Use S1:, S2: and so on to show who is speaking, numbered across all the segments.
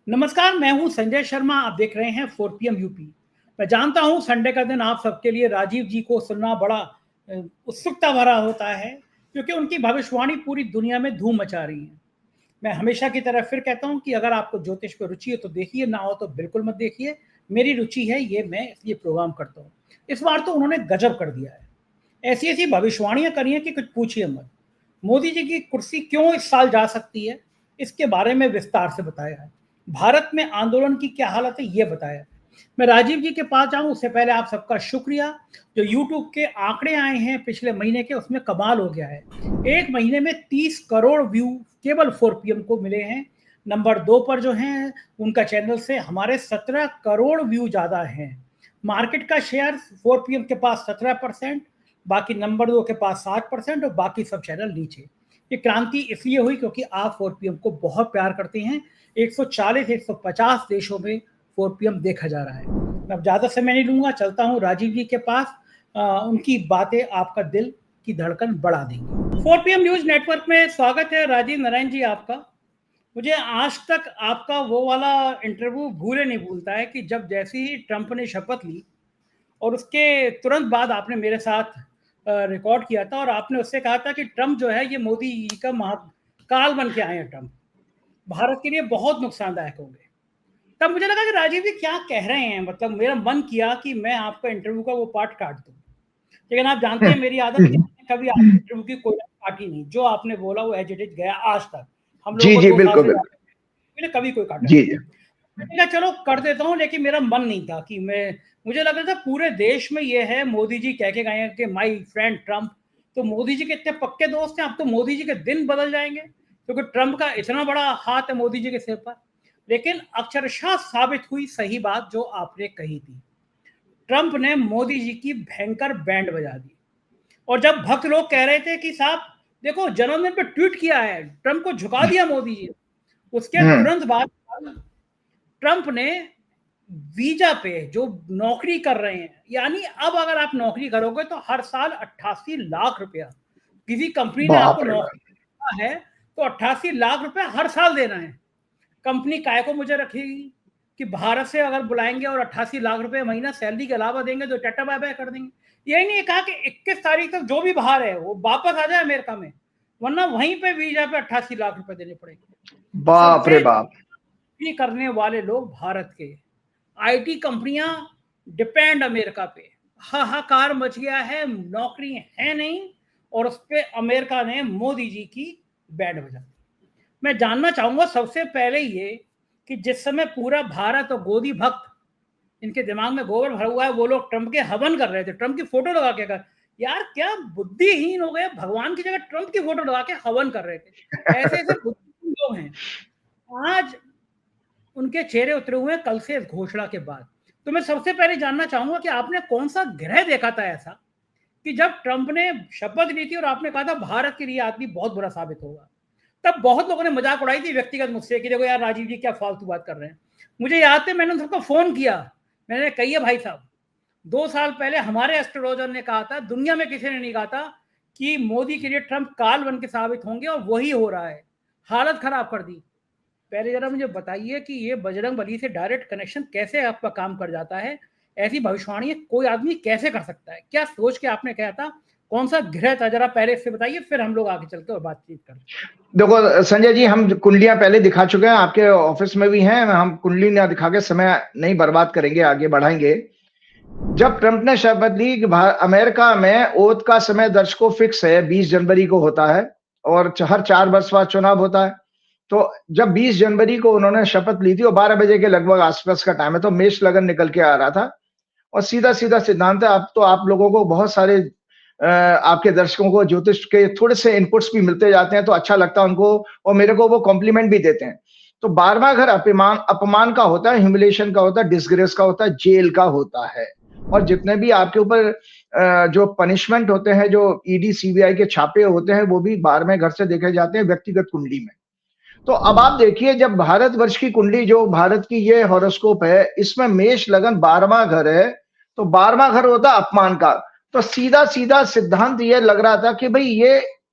S1: नमस्कार, मैं हूं संजय शर्मा। आप देख रहे हैं 4 PM यूपी। मैं जानता हूं संडे का दिन आप सबके लिए राजीव जी को सुनना बड़ा उत्सुकता भरा होता है, क्योंकि उनकी भविष्यवाणी पूरी दुनिया में धूम मचा रही है। मैं हमेशा की तरह फिर कहता हूं कि अगर आपको ज्योतिष में रुचि है तो देखिए, ना हो तो बिल्कुल मत देखिए। मेरी रुचि है, ये मैं इसलिए प्रोग्राम करता हूँ। इस बार तो उन्होंने गजब कर दिया है। ऐसी ऐसी भविष्यवाणियां करी हैं कि कुछ पूछिए मत। मोदी जी की कुर्सी क्यों इस साल जा सकती है, इसके बारे में विस्तार से बताया है। भारत में आंदोलन की क्या हालत है, ये बताया। मैं राजीव जी के पास जाऊं उससे पहले आप सबका शुक्रिया। जो यूट्यूब के आंकड़े आए हैं पिछले महीने के, उसमें कमाल हो गया है। एक महीने में 30 करोड़ व्यू केवल 4 PM को मिले हैं। नंबर 2 पर जो हैं उनका चैनल से हमारे 17 करोड़ व्यू ज्यादा हैं। मार्केट का शेयर 4 PM के पास 17%, बाकी नंबर 2 के पास 7% और बाकी सब चैनल नीचे। ये क्रांति इसलिए हुई क्योंकि आप 4 PM को बहुत प्यार करते हैं। 140-150 देशों में 4 PM देखा जा रहा है। मैं अब ज़्यादा समय नहीं लूंगा, चलता हूँ राजीव जी के पास। उनकी बातें आपका दिल की धड़कन बढ़ा देंगी। 4 PM न्यूज नेटवर्क में स्वागत है राजीव नारायण जी आपका। मुझे आज तक आपका वो वाला इंटरव्यू भूले नहीं भूलता है कि जब जैसे ही ट्रंप ने शपथ ली और उसके तुरंत बाद आपने मेरे साथ रिकॉर्ड किया था और आपने उससे कहा था कि ट्रंप जो है ये मोदी जी का महाकाल बन के आए हैं। ट्रंप भारत के लिए बहुत नुकसानदायक होंगे। तब मुझे लगा कि राजीव जी क्या कह रहे हैं, मतलब मेरा मन किया कि मैं आपका इंटरव्यू का वो पार्ट काट दूं, लेकिन आप जानते हैं मेरी आदत है, कभी आपके इंटरव्यू की कोई काटी नहीं। जो आपने बोला वो एज इट इज गया आज तक। हम लोग को 2 साल से मैंने कभी कोई काटा नहीं। मैंने कहा चलो कर देता हूँ, लेकिन मेरा मन नहीं था कि मुझे लग रहा था पूरे देश में ये है, मोदी जी कह के गए हैं कि माय फ्रेंड ट्रंप। तो मोदी जी के इतने पक्के दोस्त हैं, अब तो मोदी जी के दिन बदल जाएंगे क्योंकि ट्रंप का इतना बड़ा हाथ है मोदी जी के सिर पर। लेकिन अक्षरशः साबित हुई सही बात जो आपने कही थी। ट्रंप ने मोदी जी की भयंकर बैंड बजा दी। और जब भक्त लोग कह रहे थे कि साहब देखो जन्मदिन पे ट्वीट किया है, ट्रंप को झुका दिया मोदी जी, उसके तुरंत बाद ट्रंप ने वीजा पे जो नौकरी कर रहे हैं, यानी अब अगर आप नौकरी करोगे तो हर साल 88 लाख रुपया, किसी कंपनी ने आपको नौकरी दिया है तो 88 लाख रुपया हर साल देना है। कंपनी काय को मुझे रखेगी कि भारत से अगर बुलाएंगे और 88 लाख रुपए महीना सैलरी के अलावा देंगे तो टाटा बाय बाय कर देंगे। यही नहीं कहा कि 21 तारीख तक जो भी बाहर है वो वापस आ जाए अमेरिका में, वरना वहीं पे वीजा पे 88 लाख रुपए देने पड़ेंगे।
S2: बाप रे बाप।
S1: करने वाले लोग भारत के, आईटी कंपनियां डिपेंड अमेरिका पे। हाहाकार मच गया है, नौकरी है नहीं, और उस पे अमेरिका ने मोदी जी की बैंड बजा दी। मैं जानना चाहूंगा सबसे पहले ये कि जिस समय पूरा भारत और गोदी भक्त, इनके दिमाग में गोबर भरा हुआ है, वो लोग ट्रंप के हवन कर रहे थे, ट्रंप की फोटो लगा के कर, यार क्या बुद्धिहीन हो गए, भगवान की जगह ट्रंप की फोटो लगा के हवन कर रहे थे। ऐसे ऐसे बुद्धिहीन लोग हैं। आज उनके चेहरे उतरे हुए हैं कल से इस घोषणा के बाद। तो मैं सबसे पहले जानना चाहूंगा कि आपने कौन सा ग्रह देखा था ऐसा कि जब ट्रंप ने शपथ ली थी और आपने कहा था भारत के लिए आदमी बहुत बुरा साबित होगा। तब बहुत लोगों ने मजाक उड़ाई थी व्यक्तिगत मुझसे कि देखो यार राजीव जी क्या फालतू बात कर रहे हैं। मुझे याद है मैंने उन सबको फोन किया, मैंने कही भाई साहब 2 साल पहले हमारे एस्ट्रोलॉजर ने कहा था, दुनिया में किसी ने नहीं कहा था कि मोदी के लिए ट्रंप काल बन के साबित होंगे, और वही हो रहा है। हालत खराब कर दी। पहले जरा मुझे बताइए कि ये बजरंग बली से डायरेक्ट कनेक्शन कैसे आपका काम कर जाता है, ऐसी भविष्यवाणी कोई आदमी कैसे कर सकता है, क्या सोच के आपने कहा था, कौन सा ग्रह था, जरा पहले इससे बताइए, फिर हम लोग आगे चलते और बातचीत करते।
S2: देखो संजय जी, हम कुंडलियां पहले दिखा चुके हैं, आपके ऑफिस में भी हैं। हम कुंडली ना दिखा के समय नहीं बर्बाद करेंगे, आगे बढ़ाएंगे। जब ट्रंप ने शपथ ली कि अमेरिका में ओथ का समय दर्शकों फिक्स है, 20 जनवरी को होता है और हर 4 वर्ष बाद चुनाव होता है। तो जब 20 जनवरी को उन्होंने शपथ ली थी और 12 बजे के लगभग आसपास का टाइम है, तो मेष लगन निकल के आ रहा था और सीधा सीधा सिद्धांत है। अब तो आप लोगों को बहुत सारे आपके दर्शकों को ज्योतिष के थोड़े से इनपुट्स भी मिलते जाते हैं, तो अच्छा लगता है उनको, और मेरे को वो कॉम्प्लीमेंट भी देते हैं। तो 12वां घर अपमान का होता है, ह्यूमिलेशन का होता है, डिसग्रेस का होता है, जेल का होता है। और जितने भी आपके ऊपर जो पनिशमेंट होते हैं, जो ईडी सीबीआई के छापे होते हैं, वो भी 12वें घर से देखे जाते हैं व्यक्तिगत कुंडली में। तो अब आप देखिए, जब भारतवर्ष की कुंडली जो भारत की ये हॉरोस्कोप है, इसमें मेष लगन 12वां घर है, तो 12वां घर होता है अपमान का। तो सीधा सीधा सिद्धांत ये लग रहा था कि भाई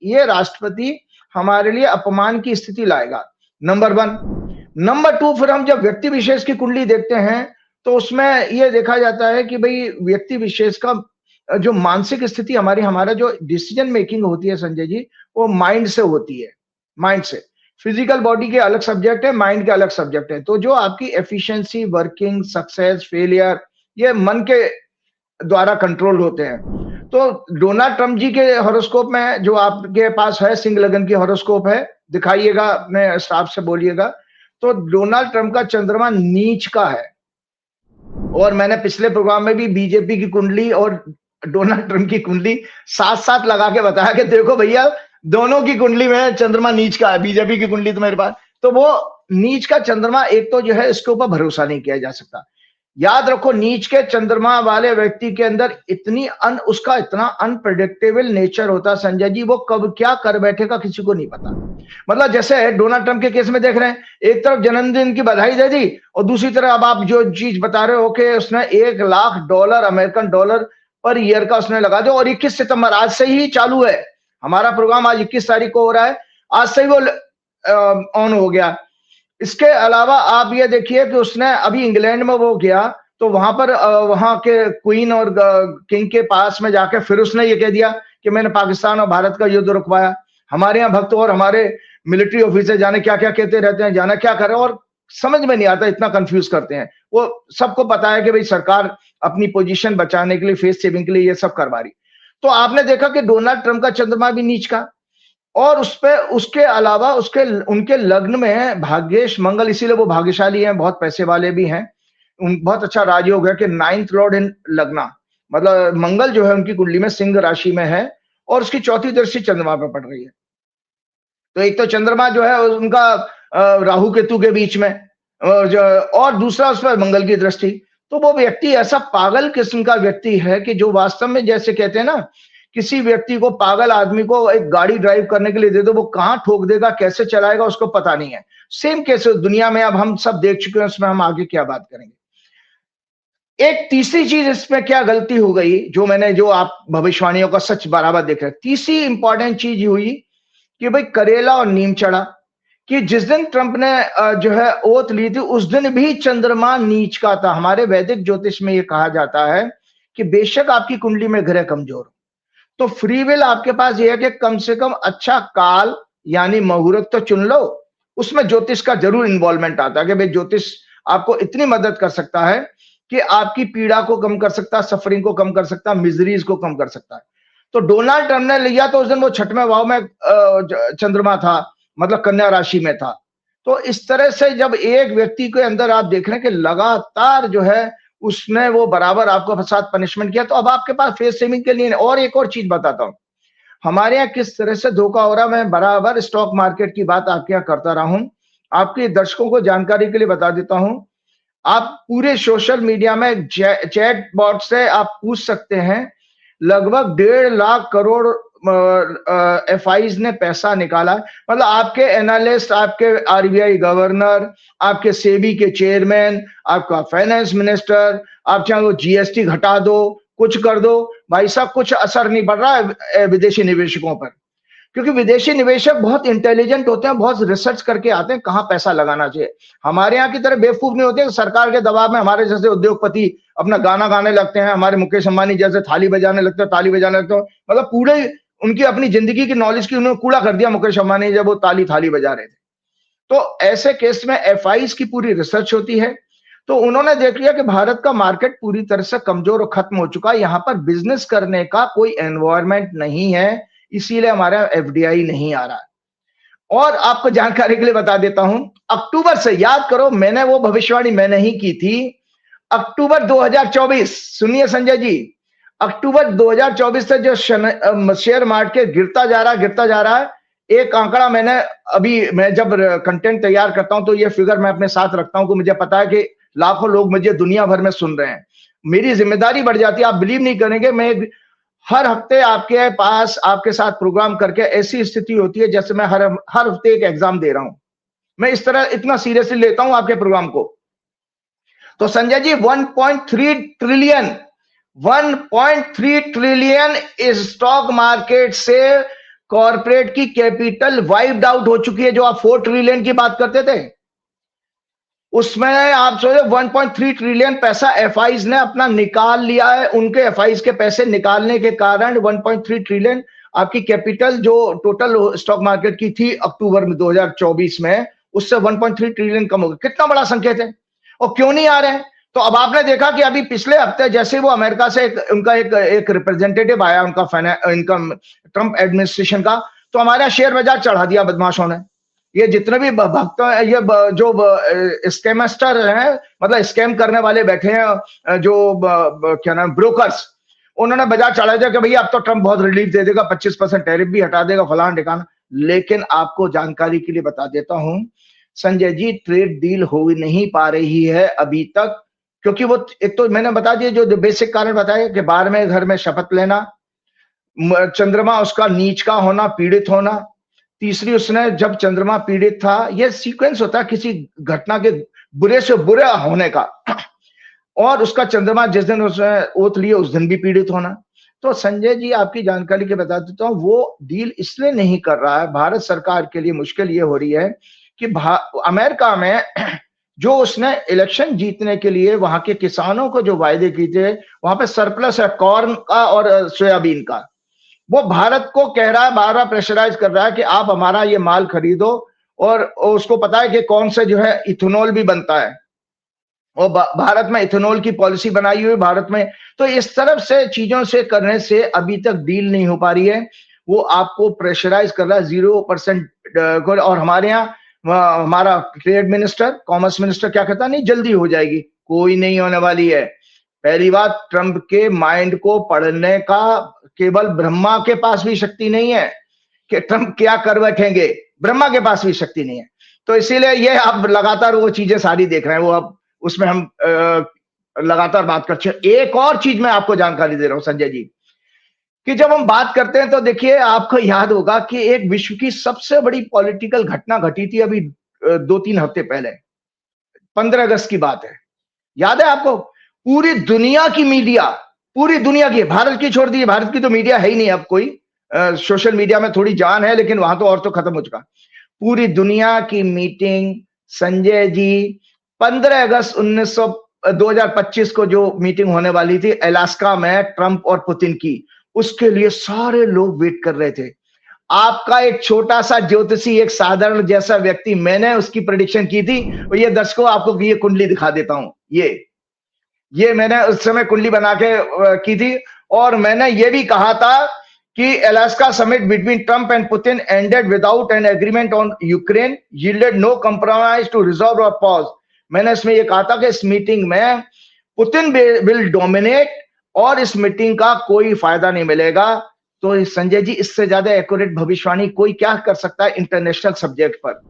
S2: ये राष्ट्रपति हमारे लिए अपमान की स्थिति लाएगा। नंबर 1। नंबर 2, फिर हम जब व्यक्ति विशेष की कुंडली देखते हैं तो उसमें ये देखा जाता है कि भाई व्यक्ति विशेष का जो मानसिक स्थिति हमारा जो डिसीजन मेकिंग होती है संजय जी, वो माइंड से होती है, माइंड से। फिजिकल बॉडी के अलग सब्जेक्ट है, माइंड के अलग सब्जेक्ट है। तो जो आपकी एफिशिएंसी, वर्किंग, सक्सेस, फेलियर, ये मन के द्वारा कंट्रोल होते हैं। तो डोनाल्ड ट्रंप जी के हॉरोस्कोप में, जो आपके पास है, सिंह लगन की हॉरोस्कोप है, दिखाइएगा, अपने स्टाफ से बोलिएगा। तो डोनाल्ड ट्रंप का चंद्रमा नीच का है। और मैंने पिछले प्रोग्राम में भी बीजेपी की कुंडली और डोनाल्ड ट्रंप की कुंडली साथ-साथ लगा के बताया कि देखो भैया, दोनों की कुंडली में चंद्रमा नीच का है, बीजेपी की कुंडली तो मेरे पास। तो वो नीच का चंद्रमा, एक तो जो है, इसके ऊपर भरोसा नहीं किया जा सकता। याद रखो, नीच के चंद्रमा वाले व्यक्ति के अंदर उसका इतना अनप्रेडिक्टेबल नेचर होता है संजय जी, वो कब क्या कर बैठेगा किसी को नहीं पता। मतलब जैसे डोनाल्ड ट्रंप के केस में देख रहे हैं, एक तरफ जन्मदिन की बधाई दे दी और दूसरी तरफ अब आप जो चीज बता रहे हो कि उसने $1 lakh American dollar per year का उसने लगा दिया। और 21 सितंबर आज से ही चालू है, हमारा प्रोग्राम आज 21 तारीख को हो रहा है, आज से ही वो ऑन हो गया। इसके अलावा आप ये देखिए कि उसने अभी इंग्लैंड में वो गया, तो वहां पर वहां के क्वीन और किंग के पास में जाके फिर उसने ये कह दिया कि मैंने पाकिस्तान और भारत का युद्ध रुकवाया। हमारे यहाँ भक्त और हमारे मिलिट्री ऑफिसर जाने क्या क्या कहते रहते हैं, जाने क्या कर रहे हैं, और समझ में नहीं आता, इतना कंफ्यूज करते हैं। वो सबको पता है कि भाई सरकार अपनी पोजीशन बचाने के लिए, फेस सेविंग के लिए ये सब करवा रही। तो आपने देखा कि डोनाल्ड ट्रंप का चंद्रमा भी नीच का, और उसके अलावा उनके लग्न में भाग्येश मंगल, इसीलिए वो भाग्यशाली हैं, बहुत पैसे वाले भी हैं। बहुत अच्छा राजयोग है कि 9th लॉर्ड इन लग्ना, मतलब मंगल जो है उनकी कुंडली में सिंह राशि में है, और उसकी 4थी दृष्टि चंद्रमा पे पड़ रही है। तो एक तो चंद्रमा जो है उनका राहु केतु के बीच में, और दूसरा उस पर मंगल की दृष्टि। तो वो व्यक्ति ऐसा पागल किस्म का व्यक्ति है कि जो वास्तव में, जैसे कहते हैं ना, किसी व्यक्ति को, पागल आदमी को एक गाड़ी ड्राइव करने के लिए दे दो, वो कहां ठोक देगा, कैसे चलाएगा, उसको पता नहीं है। सेम केस दुनिया में अब हम सब देख चुके हैं, उसमें हम आगे क्या बात करेंगे। एक तीसरी चीज इसमें क्या गलती हो गई, जो आप भविष्यवाणियों का सच बराबर देख रहे हैं। तीसरी इंपॉर्टेंट चीज हुई कि भाई करेला और नीम चढ़ा, कि जिस दिन ट्रंप ने जो है ओथ ली थी, उस दिन भी चंद्रमा नीच का था। हमारे वैदिक ज्योतिष में यह कहा जाता है कि बेशक आपकी कुंडली में ग्रह कमजोर, तो फ्री विल आपके पास यह है कि कम से कम अच्छा काल यानी मुहूर्त तो चुन लो। उसमें ज्योतिष का जरूर इन्वॉल्वमेंट आता है कि भाई ज्योतिष आपको इतनी मदद कर सकता है कि आपकी पीड़ा को कम कर सकता है, सफरिंग को कम कर सकता है, मिजरीज को कम कर सकता है। तो डोनाल्ड ट्रंप ने लिया तो उस दिन वो 6वें भाव में चंद्रमा था, मतलब कन्या राशि में था। तो इस तरह से जब एक व्यक्ति के अंदर आप देख रहे हैं कि लगातार जो है उसने वो बराबर आपको साथ पनिशमेंट किया, तो अब आपके पास फेस सेविंग के लिए। और एक और चीज बताता हूं, हमारे यहाँ किस तरह से धोखा हो रहा है। मैं बराबर स्टॉक मार्केट की बात आपके यहाँ करता रहा हूं, आपके दर्शकों को जानकारी के लिए बता देता हूं। आप पूरे सोशल मीडिया में चैट बॉट से आप पूछ सकते हैं, लगभग 1.5 लाख करोड़ एफआईज ने पैसा निकाला। मतलब आपके एनालिस्ट, आपके आरबीआई गवर्नर, आपके सेबी के चेयरमैन, आपका फाइनेंस मिनिस्टर, आप चाहे जीएसटी घटा दो, कुछ कर दो, भाई साहब कुछ असर नहीं पड़ रहा है विदेशी निवेशकों पर, क्योंकि विदेशी निवेशक बहुत इंटेलिजेंट होते हैं, बहुत रिसर्च करके आते हैं कहां पैसा लगाना चाहिए। हमारे यहाँ की तरह बेवकूफ नहीं होते, सरकार के दबाव में हमारे जैसे उद्योगपति अपना गाना गाने लगते हैं, हमारे मुकेश अंबानी जैसे थाली बजाने लगते हैं, ताली बजाने लगते हैं। मतलब पूरे उनकी अपनी जिंदगी की नॉलेज की उन्होंने कूड़ा कर दिया मुकेश अंबानी जब वो थाली बजा रहे थे। तो ऐसे केस में एफआईज की पूरी रिसर्च होती है। तो उन्होंने देख लिया कि भारत का मार्केट पूरी तरह से कमजोर और खत्म हो चुका है, यहाँ पर बिजनेस करने का कोई एनवायरमेंट नहीं है, इसीलिए हमारा एफडीआई नहीं आ रहा है। और आपको जानकारी के लिए बता देता हूं, अक्टूबर से, याद करो मैंने वो भविष्यवाणी मैंने ही की थी, अक्टूबर 2024, सुनिए संजय जी, अक्टूबर 2024 से जो शेयर मार्केट गिरता जा रहा है। एक आंकड़ा मैं जब कंटेंट तैयार करता हूं तो ये फिगर मैं अपने साथ रखता हूं, कि मुझे पता है कि लाखों लोग मुझे दुनिया भर में सुन रहे हैं, मेरी जिम्मेदारी बढ़ जाती है। आप बिलीव नहीं करेंगे, मैं हर हफ्ते आपके पास आपके साथ प्रोग्राम करके, ऐसी स्थिति होती है जैसे मैं हर हफ्ते एक एग्जाम दे रहा हूं। मैं इस तरह इतना सीरियसली लेता हूं आपके प्रोग्राम को। तो संजय जी 1.3 ट्रिलियन इस स्टॉक मार्केट से कॉर्पोरेट की कैपिटल वाइप्ड आउट हो चुकी है। जो आप 4 ट्रिलियन की बात करते थे, उसमें आप सोचो 1.3 ट्रिलियन पैसा एफआईज ने अपना निकाल लिया है। उनके एफआईज के पैसे निकालने के कारण 1.3 ट्रिलियन आपकी कैपिटल जो टोटल स्टॉक मार्केट की थी अक्टूबर में 2024 में, उससे 1.3 ट्रिलियन कम हो गया। कितना बड़ा संकेत है। और क्यों नहीं आ रहे हैं? तो अब आपने देखा कि अभी पिछले हफ्ते जैसे वो अमेरिका से उनका एक रिप्रेजेंटेटिव आया, उनका ट्रंप एडमिनिस्ट्रेशन का, तो हमारा शेयर बाजार चढ़ा दिया बदमाशों ने। ये जितने भी भक्त ये जो स्कैमस्टर हैं, मतलब स्कैम करने वाले बैठे हैं, जो क्या नाम ब्रोकर्स, उन्होंने बाजार चढ़ा दिया कि भैया अब तो ट्रंप बहुत रिलीफ दे देगा, 25% टैरिफ भी हटा देगा, फलाना ठिकाना। लेकिन आपको जानकारी के लिए बता देता हूं संजय जी, ट्रेड डील हो नहीं पा रही है अभी तक, क्योंकि वो एक तो मैंने बता दिया जो बेसिक कारण बताया कि 12वें घर में शपथ लेना, चंद्रमा उसका नीच का होना, पीड़ित होना, तीसरी उसने जब चंद्रमा पीड़ित था, यह सीक्वेंस होता है किसी घटना के बुरे से बुरा होने का, और उसका चंद्रमा जिस दिन उसने ओत लिए उस दिन भी पीड़ित होना। तो संजय जी आपकी जानकारी के बता देता हूं, वो डील इसलिए नहीं कर रहा है, भारत सरकार के लिए मुश्किल ये हो रही है कि अमेरिका में जो उसने इलेक्शन जीतने के लिए वहां के किसानों को जो वायदे किए थे, वहां पे सरप्लस है कॉर्न का और सोयाबीन का, वो भारत को कह रहा है, बार बार प्रेशराइज कर रहा है कि आप हमारा ये माल खरीदो, और उसको पता है कि कौन से जो है इथेनॉल भी बनता है, और भारत में इथेनॉल की पॉलिसी बनाई हुई भारत में। तो इस तरफ से चीजों से करने से अभी तक डील नहीं हो पा रही है, वो आपको प्रेशराइज कर रहा है 0%। और हमारे यहाँ हमारा ट्रेड मिनिस्टर, कॉमर्स मिनिस्टर क्या कहता, नहीं जल्दी हो जाएगी, कोई नहीं होने वाली है। पहली बात, ट्रंप के माइंड को पढ़ने का केवल ब्रह्मा के पास भी शक्ति नहीं है कि ट्रंप क्या कर बैठेंगे, ब्रह्मा के पास भी शक्ति नहीं है। तो इसीलिए ये आप लगातार वो चीजें सारी देख रहे हैं, वो अब उसमें हम लगातार बात करते हैं। एक और चीज मैं आपको जानकारी दे रहा हूं संजय जी, कि जब हम बात करते हैं तो देखिए आपको याद होगा कि एक विश्व की सबसे बड़ी पॉलिटिकल घटना घटी थी अभी 2-3 हफ्ते पहले, 15 अगस्त की बात है, याद है आपको? पूरी दुनिया की मीडिया, पूरी दुनिया की, भारत की छोड़ दी, भारत की तो मीडिया है ही नहीं अब कोई, सोशल मीडिया में थोड़ी जान है लेकिन वहां तो और तो खत्म हो चुका। पूरी दुनिया की मीटिंग संजय जी 15 अगस्त 2025 को जो मीटिंग होने वाली थी अलास्का में ट्रंप और पुतिन की, उसके लिए सारे लोग वेट कर रहे थे। आपका एक छोटा सा ज्योतिषी, एक साधारण जैसा व्यक्ति, मैंने उसकी प्रेडिक्शन की थी, और ये दर्शकों आपको ये कुंडली दिखा देता हूं, ये मैंने उस समय कुंडली बना के की थी, और मैंने ये भी कहा था कि Alaska summit between Trump and Putin ended without an agreement on Ukraine, yielded no compromise to resolve और पॉज। मैंने इसमें ये कहा था कि इस मीटिंग में पुतिन विल डोमिनेट और इस मीटिंग का कोई फायदा नहीं मिलेगा। तो संजय जी, इससे ज्यादा एक्यूरेट भविष्यवाणी कोई क्या कर सकता है इंटरनेशनल सब्जेक्ट पर?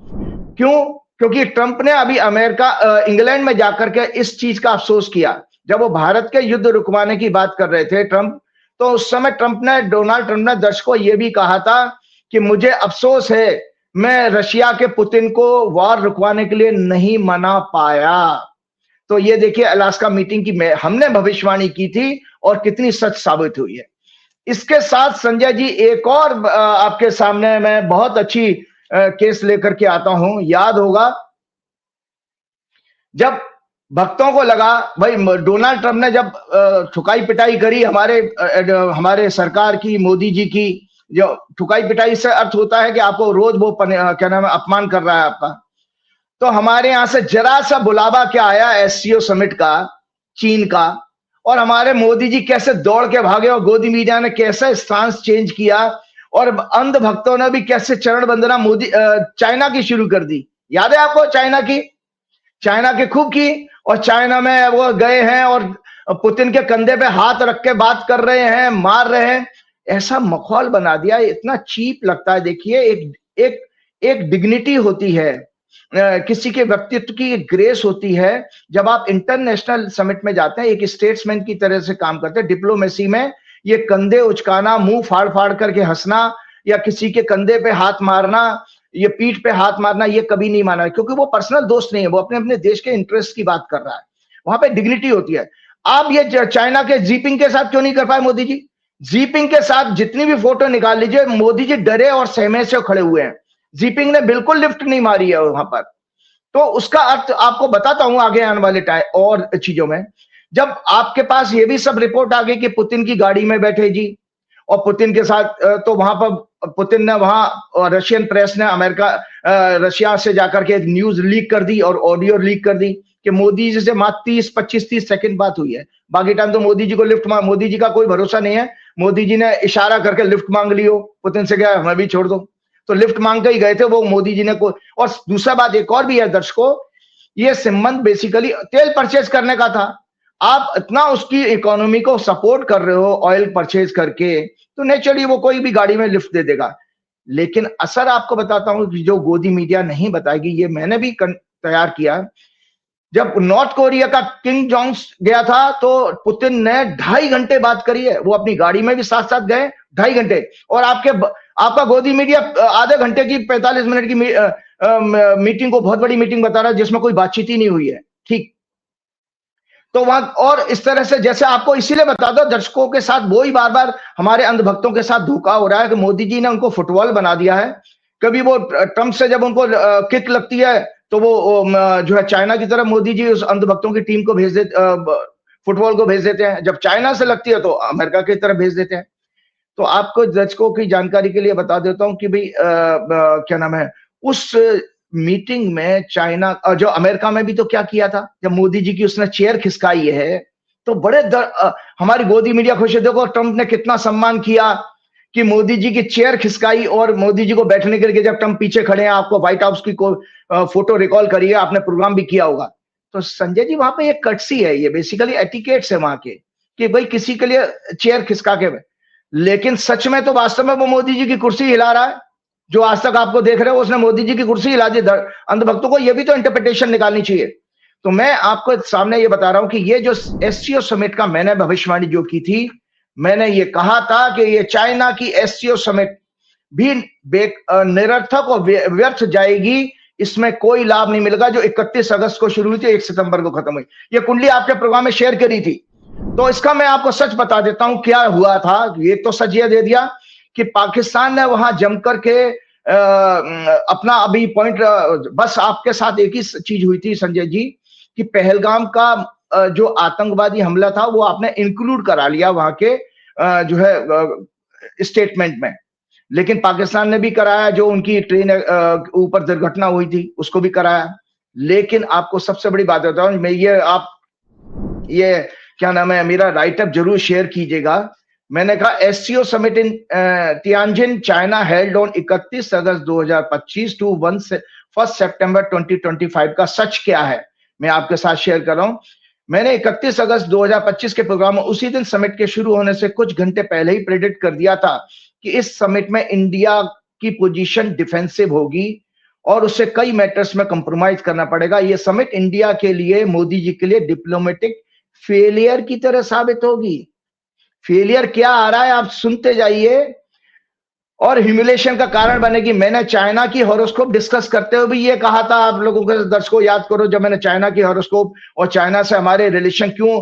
S2: क्यों? क्योंकि ट्रंप ने अभी इंग्लैंड में जाकर के इस चीज का अफसोस किया, जब वो भारत के युद्ध रुकवाने की बात कर रहे थे ट्रंप, तो उस समय डोनाल्ड ट्रंप ने दर्शकों ये भी कहा था कि मुझे अफसोस है, मैं रशिया के पुतिन को वॉर रुकवाने के लिए नहीं मना पाया। तो ये देखिए अलास्का मीटिंग की हमने भविष्यवाणी की थी और कितनी सच साबित हुई है। इसके साथ संजय जी एक और आपके सामने मैं बहुत अच्छी केस लेकर के आता हूं। याद होगा जब भक्तों को लगा, भाई डोनाल्ड ट्रंप ने जब ठुकाई पिटाई करी हमारे सरकार की, मोदी जी की, जो ठुकाई पिटाई से अर्थ होता है कि आपको रोज वो क्या नाम है अपमान कर रहा है आपका। तो हमारे यहां से जरा सा बुलावा क्या आया एससीओ समिट का, चीन का, और हमारे मोदी जी कैसे दौड़ के भागे और गोदी मीडिया ने कैसे स्टांस चेंज किया, और अंध भक्तों ने भी कैसे चरण वंदना चाइना की शुरू कर दी। याद है आपको? चाइना की खूब की, और चाइना में वो गए हैं और पुतिन के कंधे पे हाथ रख के बात कर रहे हैं, मार रहे हैं, ऐसा माहौल बना दिया। इतना चीप लगता है। देखिए एक डिग्निटी होती है, किसी के व्यक्तित्व की एक ग्रेस होती है। जब आप इंटरनेशनल समिट में जाते हैं, एक स्टेट्समैन की तरह से काम करते हैं। डिप्लोमेसी में ये कंधे उचकाना, मुंह फाड़ फाड़ करके हंसना, या किसी के कंधे पे हाथ मारना, ये पीठ पे हाथ मारना, ये कभी नहीं माना, क्योंकि वो पर्सनल दोस्त नहीं है, वो अपने अपने देश के इंटरेस्ट की बात कर रहा है। वहां पे डिग्निटी होती है। आप ये चाइना के जीपिंग के साथ क्यों नहीं कर पाए मोदी जी? जीपिंग के साथ जितनी भी फोटो निकाल लीजिए, मोदी जी डरे और सहमे से खड़े हुए हैं। जीपिंग ने बिल्कुल लिफ्ट नहीं मारी है वहां पर। तो उसका अर्थ आपको बताता हूं आगे आने वाले टाइम और चीजों में। जब आपके पास ये भी सब रिपोर्ट आ गई कि पुतिन की गाड़ी में बैठे जी, और पुतिन के साथ तो वहां पर पुतिन ने वहां रशियन प्रेस ने अमेरिका रशिया से जाकर के एक न्यूज लीक कर दी और ऑडियो लीक कर दी कि मोदी जी से मात्र 30 सेकंड बात हुई है। बाकी टाइम तो मोदी जी को लिफ्ट मांग, मोदी जी का कोई भरोसा नहीं है। मोदी जी ने इशारा करके लिफ्ट मांग लियो, पुतिन से क्या हमें भी छोड़ दो, तो लिफ्ट मांग के ही गए थे वो मोदी जी ने को। और दूसरा बात एक और भी है दर्शकों, ये संबंध बेसिकली तेल परचेज करने का था। आप इतना उसकी इकोनॉमी को सपोर्ट कर रहे हो ऑयल परचेज करके, तो नेचुरली वो कोई भी गाड़ी में लिफ्ट दे देगा। लेकिन असर आपको बताता हूं कि जो गोदी मीडिया नहीं बताएगी, ये मैंने भी तैयार किया। जब नॉर्थ कोरिया का किंग जोंग गया था तो पुतिन ने 2.5 घंटे बात करी है, वो अपनी गाड़ी में भी साथ साथ गए 2.5 घंटे, और आपका गोदी मीडिया आधे घंटे की 45 मिनट की मीटिंग को बहुत बड़ी मीटिंग बता रहा है जिसमें कोई बातचीत ही नहीं हुई है। ठीक, तो वहां और इस तरह से, जैसे आपको इसीलिए बता दो दर्शकों के साथ वो ही बार बार हमारे अंधभक्तों के साथ धोखा हो रहा है कि मोदी जी ने उनको फुटबॉल बना दिया है। कभी वो ट्रंप से जब उनको किक लगती है तो वो जो है चाइना की तरफ मोदी जी उस अंधभक्तों की टीम को भेज देते, फुटबॉल को भेज देते हैं। जब चाइना से लगती है तो अमेरिका की तरफ भेज देते हैं। तो आपको दर्शकों की जानकारी के लिए बता देता हूं कि भाई क्या नाम है, उस मीटिंग में चाइना जो अमेरिका में भी तो क्या किया था, जब मोदी जी की उसने चेयर खिसकाई है तो बड़े हमारी गोदी मीडिया खुश है। देखो ट्रंप ने कितना सम्मान किया कि मोदी जी की चेयर खिसकाई, और मोदी जी को बैठने के लिए जब ट्रंप पीछे खड़े हैं, आपको व्हाइट हाउस की फोटो रिकॉल करिए, आपने प्रोग्राम भी किया होगा। तो संजय जी वहां पे एक कटसी है, ये बेसिकली एटिकेट्स है वहां के, कि भाई किसी के लिए चेयर खिसका के। लेकिन सच में तो वास्तव में वो मोदी जी की कुर्सी हिला रहा है। जो आज तक आपको देख रहे हो उसने मोदी जी की कुर्सी हिला दी। अंधभक्तों को ये भी तो इंटरप्रिटेशन निकालनी चाहिए। तो मैं आपको सामने ये बता रहा हूं कि ये जो एससीओ समिट का मैंने भविष्यवाणी जो की थी, मैंने ये कहा था कि ये चाइना की एससीओ समिट भी निरर्थक और व्यर्थ जाएगी, इसमें कोई लाभ नहीं मिलेगा। जो 31 अगस्त को शुरू हुई थी, 1 सितंबर को खत्म हुई। ये कुंडली आपके प्रोग्राम में शेयर करी थी, तो इसका मैं आपको सच बता देता हूं क्या हुआ था। ये तो सच ये दे दिया कि पाकिस्तान ने वहां जम करके अपना अभी पॉइंट, बस आपके साथ एक ही चीज हुई थी संजय जी, कि पहलगाम का जो आतंकवादी हमला था वो आपने इंक्लूड करा लिया वहां के जो है स्टेटमेंट में। लेकिन पाकिस्तान ने भी कराया, जो उनकी ट्रेन ऊपर दुर्घटना हुई थी उसको भी कराया। लेकिन आपको सबसे बड़ी बात बताता हूं, मैं ये क्या नाम है, मेरा राइटअप जरूर शेयर कीजिएगा। मैंने कहा SCO summit in Tianjin China held on 31 August 2025 to 1 September 2025 का सच क्या है, मैं आपके साथ शेयर कर रहा हूं। मैंने 31 अगस्त 2025 के प्रोग्राम में उसी दिन समिट के शुरू होने से कुछ घंटे पहले ही प्रेडिक्ट कर दिया था कि इस समिट में इंडिया की पोजीशन डिफेंसिव होगी और उससे कई मैटर्स में कंप्रोमाइज करना पड़ेगा। यह समिट इंडिया के लिए, मोदी जी के लिए डिप्लोमेटिक फेलियर की तरह साबित होगी। फेलियर क्या आ रहा है आप सुनते जाइए, और ह्यूमिलेशन का कारण बनेगी। मैंने चाइना की हॉरोस्कोप डिस्कस करते हुए भी ये कहा था, आप लोगों के दर्शकों याद करो, जब मैंने चाइना की हॉरोस्कोप और चाइना से हमारे रिलेशन क्यों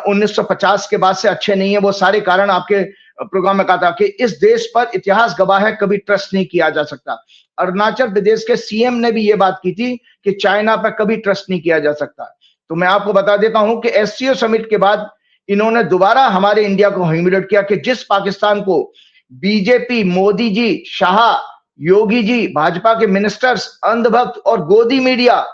S2: 1950 के बाद से अच्छे नहीं है, वो सारे कारण आपके प्रोग्राम में कहा था कि इस देश पर इतिहास गवाह है कभी ट्रस्ट नहीं किया जा सकता। अरुणाचल प्रदेश के सीएम ने भी ये बात की थी कि चाइना पर कभी ट्रस्ट नहीं किया जा सकता। तो मैं आपको बता देता हूं कि एससीओ समिट के बाद इन्होंने दोबारा हमारे इंडिया को ह्यूमिलेट किया कि जिस पाकिस्तान को बीजेपी, मोदी जी, शाह, योगी जी, भाजपा के मिनिस्टर्स, अंधभक्त और गोदी मीडिया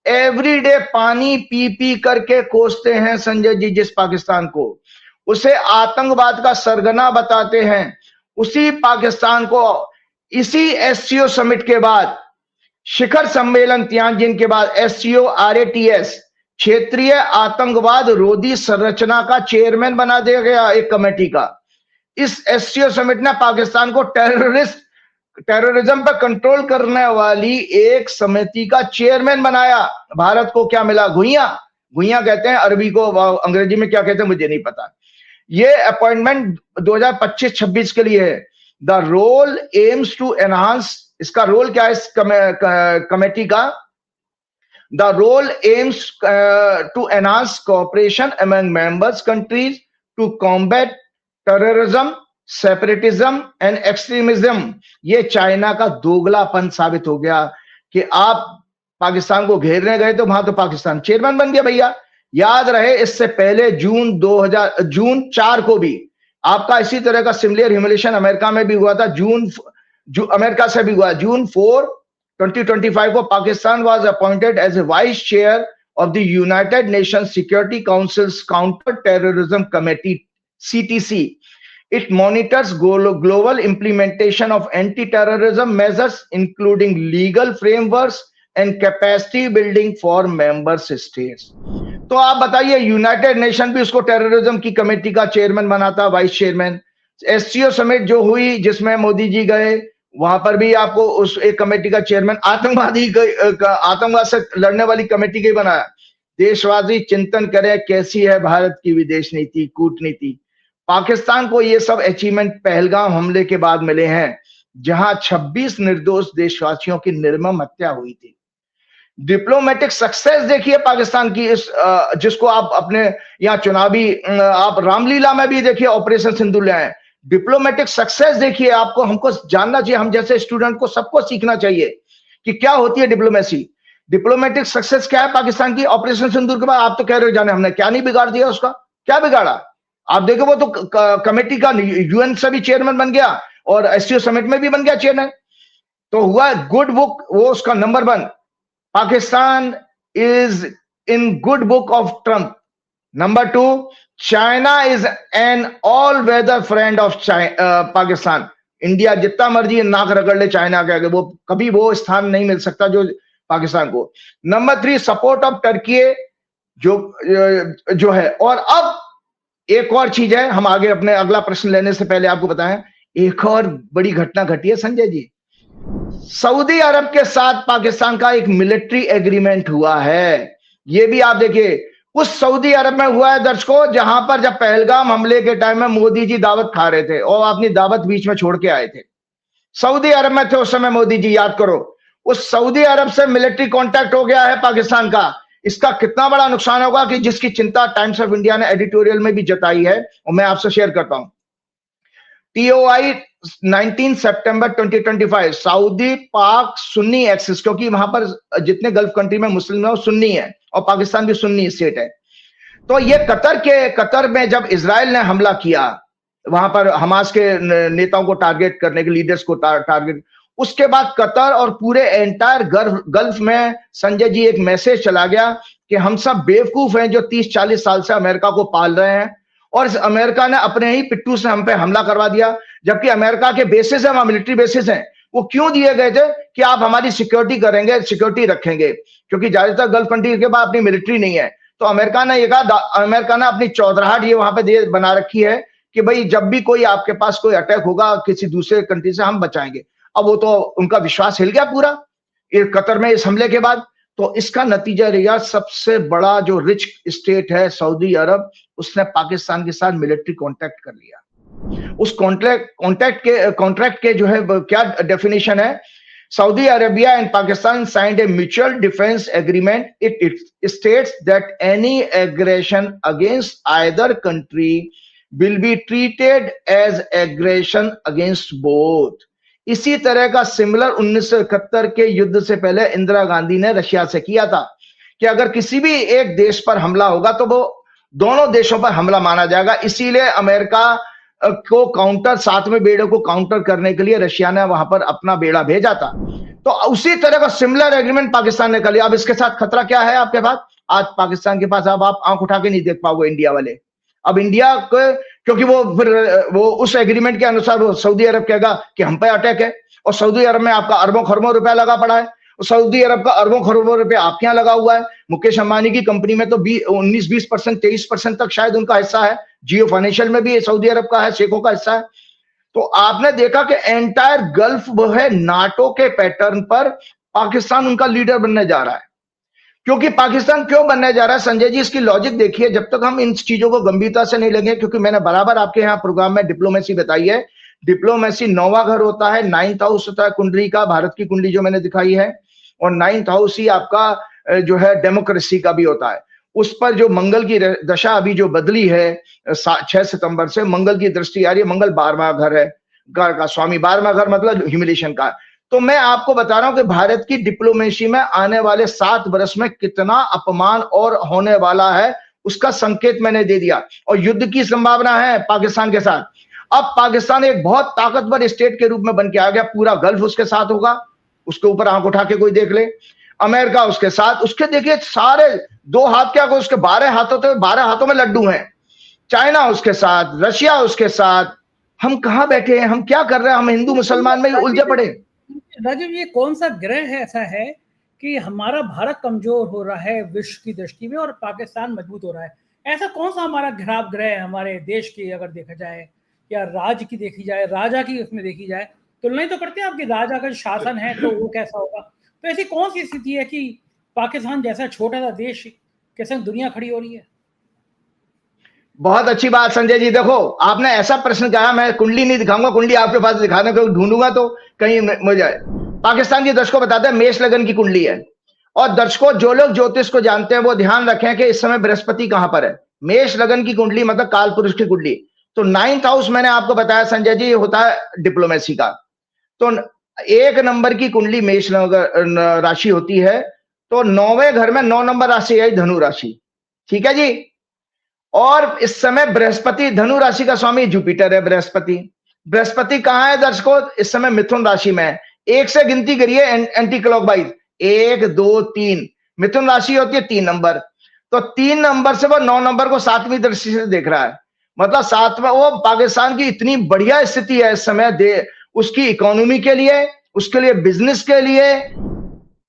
S2: एवरीडे पानी पी पी करके कोसते हैं संजय जी, जिस पाकिस्तान को उसे आतंकवाद का सरगना बताते हैं, उसी पाकिस्तान को इसी एससीओ समिट के बाद, शिखर सम्मेलन तियानजिन के बाद एससीओ आरएटीएस क्षेत्रीय आतंकवाद रोधी संरचना का चेयरमैन बना दिया गया, एक कमेटी का। इस एससीओ समिट ने पाकिस्तान को टेररिज्म पर कंट्रोल करने वाली एक समिति का चेयरमैन बनाया। भारत को क्या मिला? घुइयां कहते हैं अरबी को, अंग्रेजी में क्या कहते हैं मुझे नहीं पता। ये अपॉइंटमेंट 2025-26 के लिए है। The role aims to enhance, इसका रोल क्या है इस कमेटी का? The role aims to enhance cooperation among members countries to combat terrorism, separatism and extremism। ये चाइना का दोगलापन साबित हो गया कि आप पाकिस्तान को घेरने गए तो वहां तो पाकिस्तान चेयरमैन बन गया भैया। याद रहे इससे पहले जून 4 को भी आपका इसी तरह का सिमिलर ह्यूमिलेशन अमेरिका में भी हुआ था। अमेरिका से भी हुआ। जून 4 2025 को Pakistan was appointed as a vice chair of the United Nations Security Council's Counter-Terrorism Committee, CTC. It monitors global implementation of anti-terrorism measures, including legal frameworks and capacity building for member states. तो आप बताइए, United nation भी उसको terrorism की committee का chairman बनाता, vice chairman. SCO summit जो हुई जिसमें मोदी जी गए, वहां पर भी आपको उस एक कमेटी का चेयरमैन आतंकवाद से लड़ने वाली कमेटी के बनाया। देशवासी चिंतन करें कैसी है भारत की विदेश नीति, कूटनीति। पाकिस्तान को ये सब अचीवमेंट पहलगाम हमले के बाद मिले हैं, जहां 26 निर्दोष देशवासियों की निर्मम हत्या हुई थी। डिप्लोमेटिक सक्सेस देखिए पाकिस्तान की, इस जिसको आप अपने यहाँ चुनावी आप रामलीला में भी देखिए, ऑपरेशन सिंदूर ले आए। डिप्लोमेटिक सक्सेस देखिए, आपको हमको जानना चाहिए, हम जैसे स्टूडेंट को सबको सीखना चाहिए कि क्या होती है डिप्लोमेसी। डिप्लोमेटिक सक्सेस क्या है पाकिस्तान की ऑपरेशन सिंदूर के बाद। आप तो कह रहे हो जाने हमने क्या नहीं बिगाड़ दिया, उसका क्या बिगाड़ा। आप देखो वो तो कमेटी का यूएन से भी चेयरमैन बन गया और एससीओ समिट में भी बन गया चेयरमैन। तो हुआ गुड बुक, वो उसका number 1। Pakistan is in good book of Trump. Number 2, China is an all weather friend of Pakistan. India जितना मर्जी नाक रगड़ ले चाइना के आगे, वो कभी वो स्थान नहीं मिल सकता जो पाकिस्तान को। नंबर 3, सपोर्ट ऑफ टर्की जो है। और अब एक और चीज है, हम आगे अपने अगला प्रश्न लेने से पहले आपको बताएं, एक और बड़ी घटना घटी है संजय जी। सऊदी अरब के साथ पाकिस्तान का एक मिलिट्री एग्रीमेंट हुआ है। ये भी आप देखिए, उस सऊदी अरब में हुआ है दर्शकों, जहां पर जब पहलगाम हमले के टाइम में मोदी जी दावत खा रहे थे और अपनी दावत बीच में छोड़ के आए थे। सऊदी अरब में थे उस समय मोदी जी, याद करो। उस सऊदी अरब से मिलिट्री कॉन्टैक्ट हो गया है पाकिस्तान का। इसका कितना बड़ा नुकसान होगा कि जिसकी चिंता टाइम्स ऑफ इंडिया ने एडिटोरियल में भी जताई है, और मैं आपसे शेयर करता हूं। TOI 19 सितंबर 2025, सऊदी पाक सुन्नी एक्सिस, क्योंकि वहां पर जितने गल्फ कंट्री में मुस्लिम है वो सुन्नी है और पाकिस्तान भी सुन्नी स्टेट है। तो ये कतर में जब इजराइल ने हमला किया, वहां पर हमास के नेताओं को टारगेट करने के, लीडर्स को टारगेट, उसके बाद कतर और पूरे एंटायर गल्फ में संजय जी एक मैसेज चला गया कि हम सब बेवकूफ हैं जो 30-40 साल से अमेरिका को पाल रहे हैं, और अमेरिका ने अपने ही पिट्ठू से हम पे हमला करवा दिया। जबकि अमेरिका के बेसिस है, वहां मिलिट्री बेसिस हैं, वो क्यों दिए गए थे कि आप हमारी सिक्योरिटी करेंगे, सिक्योरिटी रखेंगे, क्योंकि ज्यादातर गल्फ कंट्री के पास अपनी मिलिट्री नहीं है। तो अमेरिका ने ये कहा, अमेरिका ने अपनी चौधराहट ये वहां पे बना रखी है कि भाई जब भी कोई आपके पास कोई अटैक होगा किसी दूसरे कंट्री से, हम बचाएंगे। अब वो तो उनका विश्वास हिल गया पूरा कतर में इस हमले के बाद। तो इसका नतीजा रहा, सबसे बड़ा जो रिच स्टेट है सऊदी अरब, उसने पाकिस्तान के साथ मिलिट्री कॉन्ट्रैक्ट कर लिया। उस कॉन्ट्रैक्ट के जो है क्या डेफिनेशन है, Saudi Arabia and Pakistan signed a mutual defense agreement. It states that any aggression against either country will be treated as aggression against both. इसी तरह का सिमिलर 1971 के युद्ध से पहले इंदिरा गांधी ने रशिया से किया था कि अगर किसी भी एक देश पर हमला होगा तो वो दोनों देशों पर हमला माना जाएगा। इसीलिए अमेरिका को काउंटर, साथ में बेड़े को काउंटर करने के लिए रशिया ने वहां पर अपना बेड़ा भेजा था। तो उसी तरह का सिमिलर एग्रीमेंट पाकिस्तान ने कर लिया। अब इसके साथ खतरा क्या है आपके पास? आज पाकिस्तान के पास अब आप आंख उठा के नहीं देख पाओगे इंडिया वाले। अब इंडिया को, क्योंकि वो उस एग्रीमेंट के अनुसार वो सऊदी अरब कहेगा कि हम पे अटैक है, और सऊदी अरब में आपका अरबों खरबों रुपया लगा पड़ा है, और सऊदी अरब का अरबों खरबों रुपया आपके यहाँ लगा हुआ है। मुकेश अंबानी की कंपनी में तो 19-20%, 23% तक शायद उनका हिस्सा है। जियो फाइनेंशियल में भी सऊदी अरब का है, शेखों का हिस्सा है। तो आपने देखा कि एंटायर गल्फ वो है नाटो के पैटर्न पर पाकिस्तान उनका लीडर बनने जा रहा है। क्योंकि पाकिस्तान क्यों बनने जा रहा है संजय जी, इसकी लॉजिक देखिए। जब तक हम इन चीजों को गंभीरता से नहीं लेंगे, क्योंकि मैंने बराबर आपके यहाँ प्रोग्राम में डिप्लोमेसी बताई है, डिप्लोमेसी 9वां घर होता है, 9th हाउस होता है कुंडली का, भारत की कुंडली जो मैंने दिखाई है, और 9th हाउस ही आपका जो है डेमोक्रेसी का भी होता है। उस पर जो मंगल की दशा अभी जो बदली है 6 सितंबर से, मंगल की दृष्टि आ रही है। मंगल 12वां घर है, घर का स्वामी, 12वां घर मतलब ह्यूमिलेशन का। तो मैं आपको बता रहा हूं कि भारत की डिप्लोमेसी में आने वाले 7 वर्ष में कितना अपमान और होने वाला है, उसका संकेत मैंने दे दिया। और युद्ध की संभावना है पाकिस्तान के साथ। अब पाकिस्तान एक बहुत ताकतवर स्टेट के रूप में बन के आ गया, पूरा गल्फ उसके साथ होगा, उसके ऊपर आंख उठा के कोई देख ले। अमेरिका उसके साथ, उसके देखिए सारे 2 हाथ क्या, उसके 12 हाथों थे, 12 हाथों में लड्डू हैं। चाइना उसके साथ, रशिया उसके साथ। हम कहां बैठे हैं, हम क्या कर रहे हैं, हम हिंदू मुसलमान में उलझे पड़े।
S1: राजीव, ये कौन सा ग्रह है ऐसा है कि हमारा भारत कमजोर हो रहा है विश्व की दृष्टि में और पाकिस्तान मजबूत हो रहा है? ऐसा कौन सा हमारा खराब ग्रह है हमारे देश की, अगर देखा जाए, या राज्य की देखी जाए, राजा की उसमें देखी जाए, तुलना तो करते हैं आपके राजा का शासन है तो वो कैसा होगा। तो ऐसी कौन सी स्थिति है कि पाकिस्तान जैसा छोटा सा देश कैसे दुनिया खड़ी हो रही है?
S2: बहुत अच्छी बात संजय जी। देखो, आपने ऐसा प्रश्न कहा, मैं कुंडली नहीं दिखाऊंगा, कुंडली आपके पास दिखाने को ढूंढूंगा तो कहीं मुझे। पाकिस्तान के दर्शकों बताते हैं मेष लगन की कुंडली है। और दर्शकों, जो लोग ज्योतिष को जानते हैं वो ध्यान रखें कि इस समय बृहस्पति कहां पर है। मेष लगन की कुंडली मतलब काल पुरुष की कुंडली। तो 9th हाउस मैंने आपको बताया संजय जी होता है डिप्लोमेसी का। तो 1 नंबर की कुंडली मेष राशि होती है। तो 9वें घर में 9 नंबर राशि है धनु राशि। ठीक है जी। और इस समय बृहस्पति, धनु राशि का स्वामी जुपिटर है बृहस्पति। बृहस्पति कहां है दर्शकों, इस समय मिथुन राशि में है। 1 से गिनती करिए एंटी क्लॉकवाइज, 1 2 3। मिथुन राशि होती है 3 नंबर। तो 3 नंबर से वो 9 नंबर को 7वीं दृष्टि से देख रहा है। मतलब 7वां, वो पाकिस्तान की इतनी बढ़िया स्थिति है इस समय दे, उसकी इकोनॉमी के लिए, उसके लिए बिजनेस के लिए।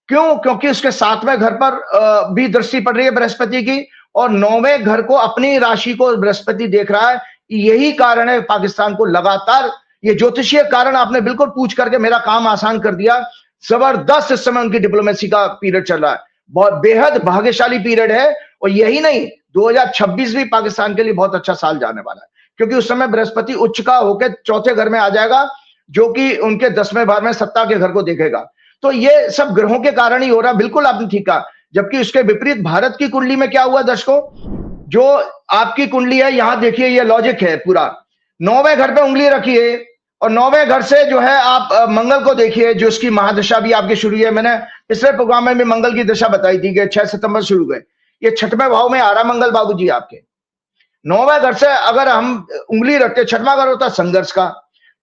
S2: क्यों? क्योंकि उसके 7वें घर पर भी दृष्टि पड़ रही है बृहस्पति की, और 9वें घर को, अपनी राशि को बृहस्पति देख रहा है। यही कारण है पाकिस्तान को लगातार, ये ज्योतिषीय कारण आपने बिल्कुल पूछ करके मेरा काम आसान कर दिया। जबरदस्त इस समय उनकी डिप्लोमेसी का पीरियड चल रहा है, बहुत बेहद भाग्यशाली पीरियड है। और यही नहीं, 2026 भी पाकिस्तान के लिए बहुत अच्छा साल जाने वाला है, क्योंकि उस समय बृहस्पति उच्च का होकर 4थे घर में आ जाएगा, जो कि उनके 10वें भाव में सत्ता के घर को देखेगा। तो ये सब ग्रहों के कारण ही हो रहा, बिल्कुल आपने ठीक कहा। जबकि उसके विपरीत भारत की कुंडली में क्या हुआ दर्शकों, जो आपकी कुंडली है, यहां देखिए ये लॉजिक है पूरा। 9वें घर पे उंगली रखिए और 9वें घर से जो है आप मंगल को देखिए, जो उसकी महादशा भी आपकी शुरू है। मैंने पिछले प्रोग्राम में भी मंगल की दशा बताई थी कि 6 सितंबर शुरू हुए। ये 6वें भाव में आ रहा मंगल बाबूजी आपके। 9वें घर से अगर हम उंगली रखते, 6वां घर होता संघर्ष का।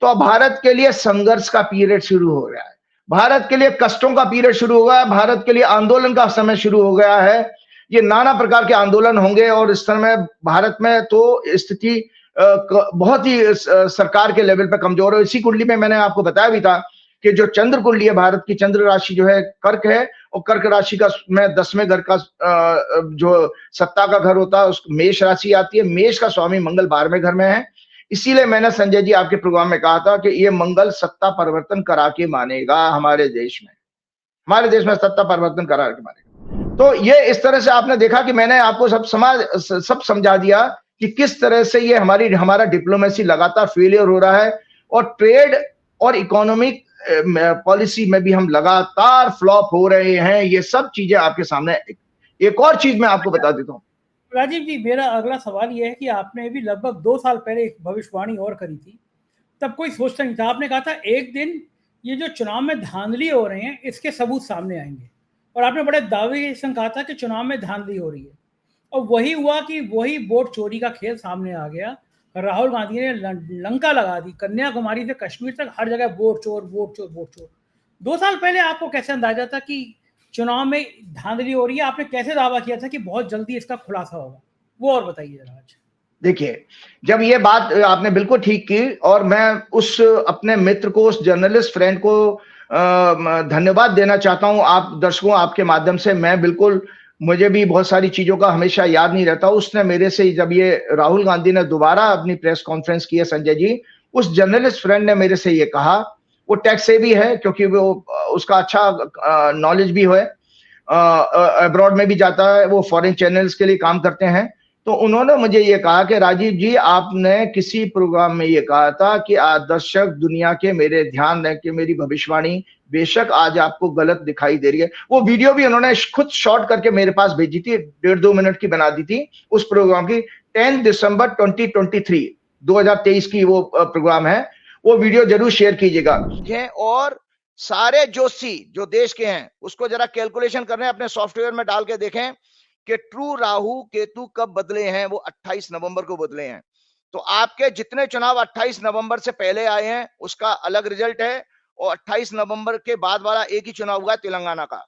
S2: तो अब भारत के लिए संघर्ष का पीरियड शुरू हो गया है, भारत के लिए कष्टों का पीरियड शुरू हो गया है, भारत के लिए आंदोलन का समय शुरू हो गया है। ये नाना प्रकार के आंदोलन होंगे, और इस समय भारत में तो स्थिति बहुत ही सरकार के लेवल पे कमजोर है। इसी कुंडली में मैंने आपको बताया भी था कि जो चंद्र कुंडली है, भारत की चंद्र राशि जो है कर्क है, और कर्क राशि का में 10वें घर का जो सत्ता का घर होता है, उस मेष राशि आती है। मेष का स्वामी मंगल 12वें घर में है। इसीलिए मैंने संजय जी आपके प्रोग्राम में कहा था कि ये मंगल सत्ता परिवर्तन करा के मानेगा हमारे देश में, हमारे देश में सत्ता परिवर्तन करा के मानेगा। तो ये इस तरह से आपने देखा कि मैंने आपको सब समझा दिया कि किस तरह से ये हमारा डिप्लोमेसी लगातार फेलियर हो रहा है, और ट्रेड और इकोनॉमिक पॉलिसी में भी हम लगातार फ्लॉप हो रहे हैं। ये सब चीजें आपके सामने। एक और चीज मैं आपको बता देता हूँ
S1: राजीव जी, मेरा अगला सवाल ये है कि आपने भी लगभग 2 साल पहले एक भविष्यवाणी और करी थी। तब कोई सोचता नहीं था, आपने कहा था एक दिन ये जो चुनाव में धांधली हो रहे हैं इसके सबूत सामने आएंगे, और आपने बड़े दावे के संग कहा था कि चुनाव में धांधली हो रही है। और वही हुआ कि वही वोट चोरी का खेल सामने आ गया। राहुल गांधी ने लंका लगा दी, कन्याकुमारी से कश्मीर तक हर जगह वोट चोर वोट चोर वोट चोर। 2 साल पहले आपको कैसे अंदाजा था कि चुनाव में धांधली हो रही है? आपने कैसे दावा किया था कि बहुत जल्दी इसका खुलासा होगा? वो और बताइए जरा आज।
S2: देखिए, जब ये बात आपने बिल्कुल ठीक की, और मैं उस अपने मित्र को, उस जर्नलिस्ट फ्रेंड को धन्यवाद देना चाहता हूं आप दर्शकों आपके माध्यम से। मैं बिल्कुल, मुझे भी बहुत सारी चीजों का हमेशा याद नहीं रहता। उसने मेरे से, जब ये राहुल गांधी ने दोबारा अपनी प्रेस कॉन्फ्रेंस की है संजय जी, उस जर्नलिस्ट फ्रेंड ने मेरे से ये कहा, वो टेक से भी है क्योंकि वो उसका अच्छा नॉलेज भी है, अब्रॉड में भी जाता है, वो फॉरेन चैनल्स के लिए काम करते हैं। तो उन्होंने मुझे ये कहा कि राजीव जी, आपने किसी प्रोग्राम में ये कहा था कि दर्शक दुनिया के मेरे ध्यान दें कि मेरी भविष्यवाणी बेशक आज आपको गलत दिखाई दे रही है। वो वीडियो भी उन्होंने खुद शॉर्ट करके मेरे पास भेजी थी, 1.5-2 मिनट की बना दी थी उस प्रोग्राम की। 10 दिसंबर 2023 की वो प्रोग्राम है, वो वीडियो जरूर शेयर कीजिएगा। और
S3: सारे जोशी जो देश के हैं उसको जरा कैलकुलेशन कर रहे हैं, अपने सॉफ्टवेयर में डाल के देखें कि ट्रू राहु केतु कब बदले हैं। वो 28 नवंबर को बदले हैं। तो आपके जितने चुनाव 28 नवंबर से पहले आए हैं उसका अलग रिजल्ट है, और 28 नवंबर के बाद वाला एक ही चुनाव हुआ तेलंगाना का,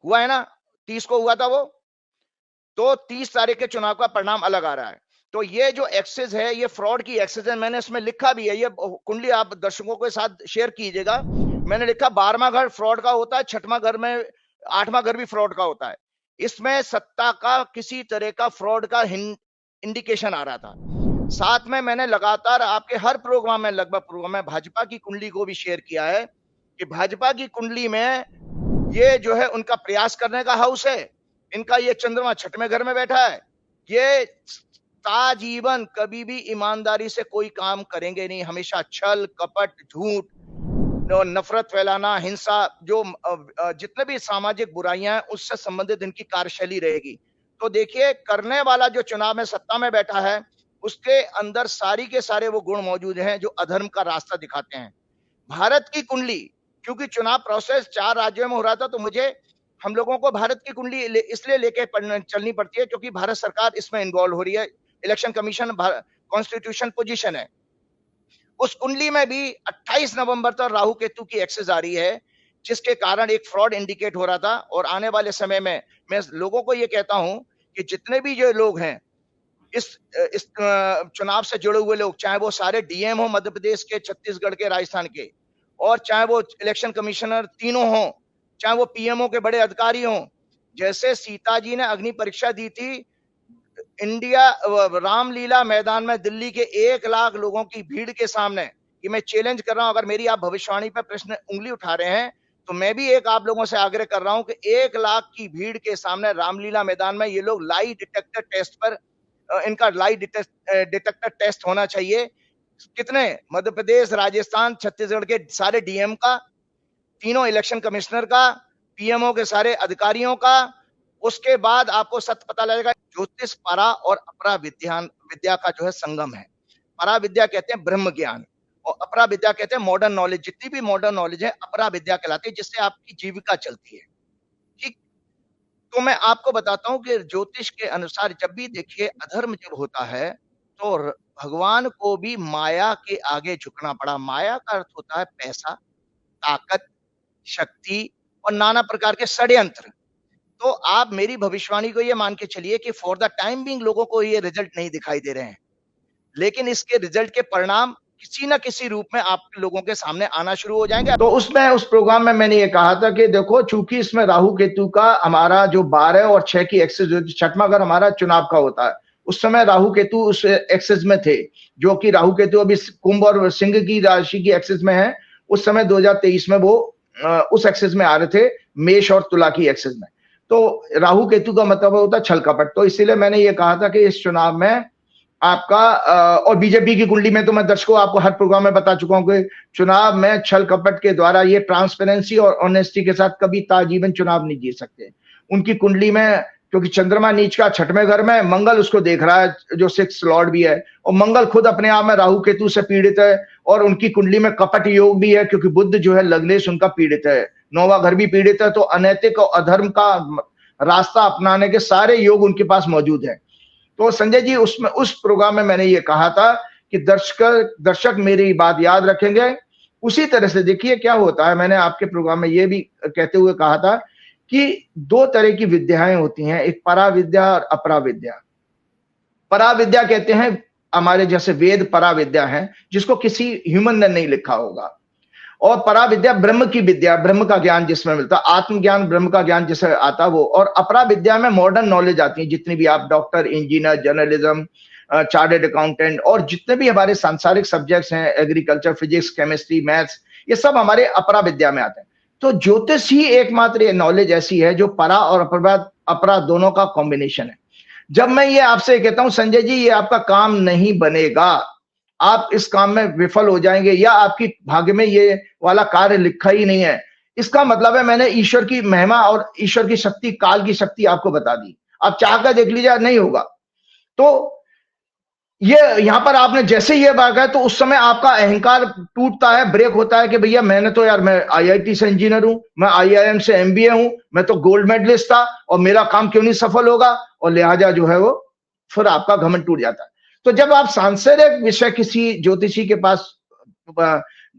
S3: हुआ है ना, 30 को हुआ था वो, तो 30 तारीख के चुनाव का परिणाम अलग आ रहा है। तो ये जो एक्सेस है ये फ्रॉड की एक्सेस है, मैंने इसमें लिखा भी है, ये कुंडली आप दर्शकों के साथ शेयर कीजिएगा। मैंने लिखा 12वां घर फ्रॉड का होता है, 6वां घर में 8वां घर भी फ्रॉड का होता है। इसमें सत्ता का किसी तरह का फ्रॉड का इंडिकेशन आ रहा था। साथ में मैंने लगातार आपके हर प्रोग्राम में, लगभग प्रोग्राम में भाजपा की कुंडली को भी शेयर किया है कि भाजपा की कुंडली में ये जो है उनका प्रयास करने का हाउस है, इनका ये चंद्रमा 6वें घर में बैठा है, ये ताजीवन कभी भी ईमानदारी से कोई काम करेंगे नहीं, हमेशा छल कपट झूठ नफरत फैलाना, हिंसा, जो जितने भी सामाजिक बुराइयां हैं उससे संबंधित इनकी कार्यशैली रहेगी। तो देखिए करने वाला जो चुनाव में सत्ता में बैठा है उसके अंदर सारी के सारे वो गुण मौजूद हैं जो अधर्म का रास्ता दिखाते हैं। भारत की कुंडली, क्योंकि चुनाव प्रोसेस 4 राज्यों में हो रहा था, तो मुझे हम लोगों को भारत की कुंडली इसलिए लेके चलनी पड़ती है क्योंकि भारत सरकार इसमें इन्वॉल्व हो रही है, इलेक्शन कमीशन कॉन्स्टिट्यूशन पोजीशन है। उस कुंडली में भी 28 नवंबर तक राहु केतु की एक्सेस आ रही है, जिसके कारण एक फ्रॉड इंडिकेट हो रहा था। और आने वाले समय में मैं लोगों को ये कहता हूं कि जितने भी जो लोग हैं इस चुनाव से जुड़े हुए लोग, चाहे वो सारे डीएम हो मध्य प्रदेश के, छत्तीसगढ़ के, राजस्थान के, और चाहे वो इलेक्शन कमिश्नर तीनों हो, चाहे वो पीएमओ के बड़े अधिकारी हो, जैसे सीता जी ने अग्नि परीक्षा दी थी इंडिया रामलीला मैदान में दिल्ली के 1 लाख लोगों की भीड़ के सामने, कि मैं चैलेंज कर रहा हूं, अगर मेरी आप भविष्यवाणी पर प्रश्न उंगली उठा रहे हैं तो मैं भी एक आप लोगों से आग्रह कर रहा हूं कि 1 लाख की भीड़ के सामने रामलीला मैदान में ये लोग लाई डिटेक्टर टेस्ट पर, इनका लाई डिटेक्टर टेस्ट होना चाहिए। कितने, मध्य प्रदेश, राजस्थान, छत्तीसगढ़ के सारे डीएम का, तीनों इलेक्शन कमिश्नर का, पीएमओ के सारे अधिकारियों का। उसके बाद आपको सत्य पता लगेगा। ज्योतिष परा और अपरा विद्या का जो है संगम है। परा विद्या कहते हैं ब्रह्म ज्ञान, और अपरा विद्या कहते हैं मॉडर्न नॉलेज। जितनी भी मॉडर्न नॉलेज है अपरा विद्या कहलाती है, जिससे आपकी जीविका चलती है। ठीक, तो मैं आपको बताता हूं कि ज्योतिष के अनुसार जब भी देखिए अधर्म जब होता है तो भगवान को भी माया के आगे झुकना पड़ा। माया का अर्थ होता है पैसा, ताकत, शक्ति और नाना प्रकार के षड्यंत्र। तो आप मेरी भविष्यवाणी को ये मान के चलिए कि फॉर द टाइम बीइंग लोगों को ये रिजल्ट नहीं दिखाई दे रहे हैं, लेकिन इसके रिजल्ट के परिणाम किसी ना किसी रूप में आप लोगों के सामने आना शुरू हो जाएंगे।
S2: तो उसमें उस प्रोग्राम में मैंने ये कहा था कि देखो, चूंकि इसमें राहु केतु का हमारा जो 12 और 6 की एक्सेस, 6वां घर हमारा चुनाव का होता है, उस समय राहु केतु उस एक्सेस में थे, जो कि राहु केतु अभी कुंभ और सिंह की राशि की एक्सेस में है। उस समय 2023 में वो उस एक्सेस में आ रहे थे, मेष और तुला की एक्सेस में। तो राहु केतु का मतलब होता है छल कपट। तो इसीलिए मैंने ये कहा था कि इस चुनाव में आपका और बीजेपी की कुंडली में तो मैं दर्शकों आपको हर प्रोग्राम में बता चुका हूं कि चुनाव में छल कपट के द्वारा ये ट्रांसपेरेंसी और ऑनेस्टी के साथ कभी ताजीवन चुनाव नहीं जीत सकते। उनकी कुंडली में क्योंकि चंद्रमा नीच का 6वें घर में, मंगल उसको देख रहा है जो 6 लॉर्ड भी है, और मंगल खुद अपने आप में राहु केतु से पीड़ित है, और उनकी कुंडली में कपट योग भी है क्योंकि बुध जो है लग्नेश उनका पीड़ित है, 9वां घर भी पीड़ित है। तो अनैतिक और अधर्म का रास्ता अपनाने के सारे योग उनके पास मौजूद है। तो संजय जी, उसमें उस प्रोग्राम में मैंने ये कहा था कि दर्शक मेरी बात याद रखेंगे। उसी तरह से देखिए क्या होता है, मैंने आपके प्रोग्राम में ये भी कहते हुए कहा था कि 2 तरह की विद्याएं होती हैं, एक परा विद्या और अपरा विद्या। परा विद्या कहते हैं हमारे जैसे वेद परा विद्या है, जिसको किसी ह्यूमन ने नहीं लिखा होगा, और परा विद्या ब्रह्म की विद्या, ब्रह्म का ज्ञान जिसमें मिलता, आत्मज्ञान, ब्रह्म का ज्ञान जिसे आता वो। और अपरा विद्या में मॉडर्न नॉलेज आती है, जितनी भी आप doctor, engineer, journalism, chartered accountant और जितने भी हमारे सांसारिक सब्जेक्ट्स हैं, एग्रीकल्चर, फिजिक्स, केमिस्ट्री, मैथ्स, ये सब हमारे अपरा विद्या में आते हैं। तो ज्योतिष ही एकमात्र नॉलेज ऐसी है जो परा और अपरा दोनों का कॉम्बिनेशन है। जब मैं ये आपसे कहता हूं संजय जी ये आपका काम नहीं बनेगा, आप इस काम में विफल हो जाएंगे, या आपकी भाग्य में ये वाला कार्य लिखा ही नहीं है, इसका मतलब है मैंने ईश्वर की महिमा और ईश्वर की शक्ति, काल की शक्ति आपको बता दी। आप चाह कर देख लीजिए, नहीं होगा। तो ये यहाँ पर आपने जैसे ये बात है तो उस समय आपका अहंकार टूटता है, ब्रेक होता है कि भैया मैंने तो यार, मैं आईआईटी से इंजीनियर हूं, मैं आईआईएम से एमबीए हूं, मैं तो गोल्ड मेडलिस्ट था और मेरा काम क्यों नहीं सफल होगा, और लिहाजा जो है वो फिर आपका घमंड टूट जाता है। तो जब आप सांसारिक विषय किसी ज्योतिषी के पास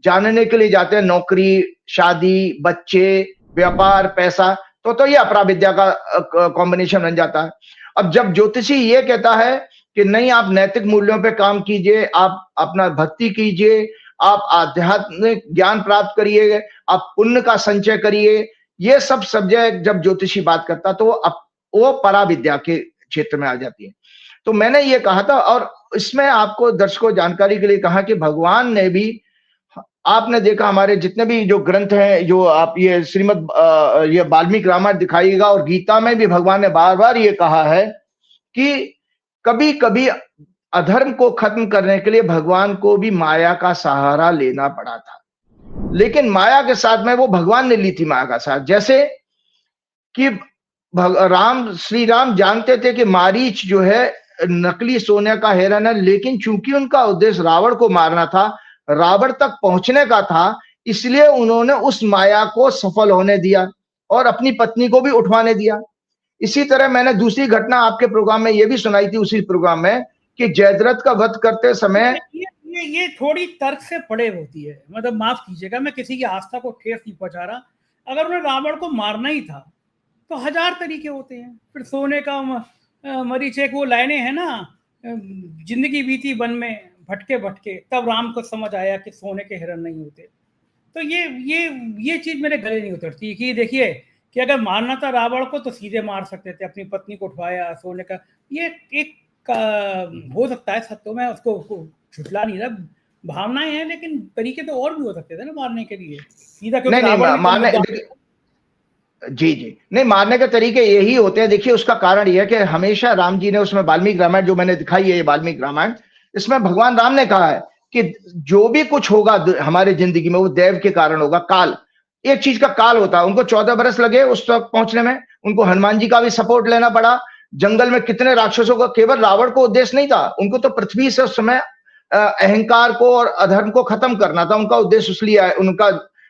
S2: जानने के लिए जाते हैं, नौकरी, शादी, बच्चे, व्यापार, पैसा, तो ये अपराविद्या का कॉम्बिनेशन बन जाता है। अब जब ज्योतिषी ये कहता है कि नहीं, आप नैतिक मूल्यों पे काम कीजिए, आप अपना भक्ति कीजिए, आप आध्यात्मिक ज्ञान प्राप्त करिए, आप पुण्य का संचय करिए, ये सब सब्जेक्ट जब ज्योतिषी बात करता तो वो पराविद्या के क्षेत्र में आ जाती है। तो मैंने ये कहा था, और इसमें आपको दर्शकों जानकारी के लिए कहा कि भगवान ने भी, आपने देखा हमारे जितने भी जो ग्रंथ हैं, जो आप ये श्रीमद ये वाल्मीकि रामायण दिखाइएगा, और गीता में भी भगवान ने बार बार ये कहा है कि कभी कभी अधर्म को खत्म करने के लिए भगवान को भी माया का सहारा लेना पड़ा था, लेकिन माया के साथ में वो भगवान ने ली थी माया का साथ। जैसे कि श्री राम जानते थे कि मारीच जो है नकली सोने का हिरण है, लेकिन चूंकि उनका उद्देश्य रावण को मारना था, रावण तक पहुंचने का था, इसलिए उन्होंने उस माया को सफल होने दिया और अपनी पत्नी को भी उठवाने दिया। इसी तरह मैंने दूसरी घटना आपके प्रोग्राम में ये भी सुनाई थी, उसी प्रोग्राम में, कि जयद्रथ का वध करते समय
S1: ये थोड़ी तर्क से पड़े होती है, मतलब माफ कीजिएगा, मैं किसी की आस्था को ठेस नहीं पहुंचा रहा। अगर उन्हें रावण को मारना ही था तो 1000 तरीके होते हैं। फिर सोने का मरीचे को लाइनें है ना, जिंदगी बीती वन में भटके भटके, तब राम को समझ आया कि सोने के हिरण नहीं होते। तो ये चीज मेरे गले नहीं उतरती कि देखिए कि अगर मारना था रावण को तो सीधे मार सकते थे, अपनी पत्नी को उठवाया, सोने का, ये एक हो सकता है सत्य, मैं उसको झुटला नहीं रहा, भावनाएं हैं, लेकिन तरीके तो और भी हो सकते थे ना मारने के लिए, सीधा क्योंकि
S2: नहीं, मारने जी नहीं, मारने के तरीके यही होते हैं। देखिए उसका कारण यह है कि हमेशा राम जी ने उसमें वाल्मीकि रामायण जो मैंने दिखाई है, ये वाल्मीकि रामायण, इसमें भगवान राम ने कहा है कि जो भी कुछ होगा हमारे जिंदगी में वो देव के कारण होगा। काल, एक चीज का काल होता है। उनको 14 बरस लगे उस तक पहुंचने में, उनको हनुमान जी का भी सपोर्ट लेना पड़ा। जंगल में कितने राक्षसों का, केवल रावण को उद्देश्य नहीं था, उनको तो पृथ्वी से उस समय अहंकार को और अधर्म को खत्म करना था। उनका उद्देश्य इसलिए उनका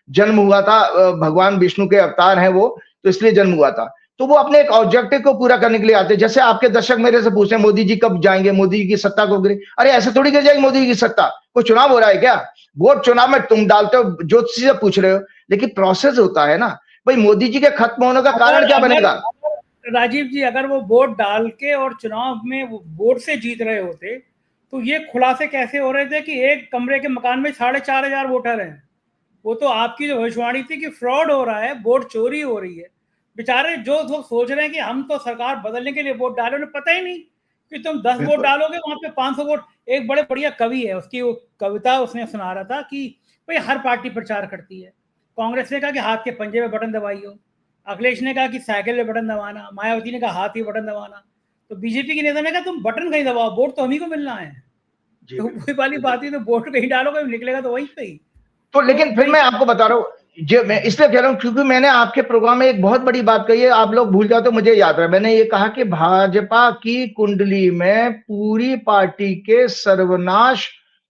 S2: जन्म हुआ था, भगवान विष्णु के अवतार हैं वो, तो इसलिए जन्म हुआ था। तो वो अपने एक ऑब्जेक्टिव को पूरा करने के लिए आते। जैसे आपके दर्शक मेरे से पूछे मोदी जी कब जाएंगे, मोदी जी की सत्ता कब गिरे। अरे ऐसे थोड़ी गिर जाएगी मोदी जी की सत्ता, कोई चुनाव हो रहा है क्या? वोट चुनाव में तुम डालते हो, ज्योतिषी से पूछ रहे हो, लेकिन प्रोसेस होता है ना भाई। मोदी जी के खत्म होने का कारण क्या बनेगा?
S1: राजीव जी, अगर वो वोट डाल के और चुनाव में वोट से जीत रहे होते तो ये खुलासे कैसे हो रहे थे कि एक कमरे के मकान में 4500 वोटर हैं? वो तो आपकी जो भविष्यवाणी थी कि फ्रॉड हो रहा है, वोट चोरी हो रही है। बेचारे जो लोग सोच रहे हैं कि हम तो सरकार बदलने के लिए वोट डाले, उन्हें पता ही नहीं कि तुम 10 वोट डालोगे वहां पे 500 वोट। एक बड़े बढ़िया कवि है, उसकी वो कविता उसने सुना रहा था कि भाई हर पार्टी प्रचार करती है। कांग्रेस ने कहा कि हाथ के पंजे में बटन दबाइयो, अखिलेश ने कहा कि साइकिल में बटन दबाना, मायावती ने कहा हाथ ही बटन दबाना, तो बीजेपी के नेता ने कहा तुम बटन कहीं दबाओ, वोट तो हम ही को मिलना है। तो वही वाली बात है, तो वोट कहीं डालोगे निकलेगा तो वहीं पे ही।
S2: तो लेकिन फिर मैं आपको बता रहा हूँ, जो मैं इसलिए कह रहा हूँ क्योंकि मैंने आपके प्रोग्राम में एक बहुत बड़ी बात कही है, आप लोग भूल जाते हो, मुझे याद है। मैंने ये कहा कि भाजपा की कुंडली में पूरी पार्टी के सर्वनाश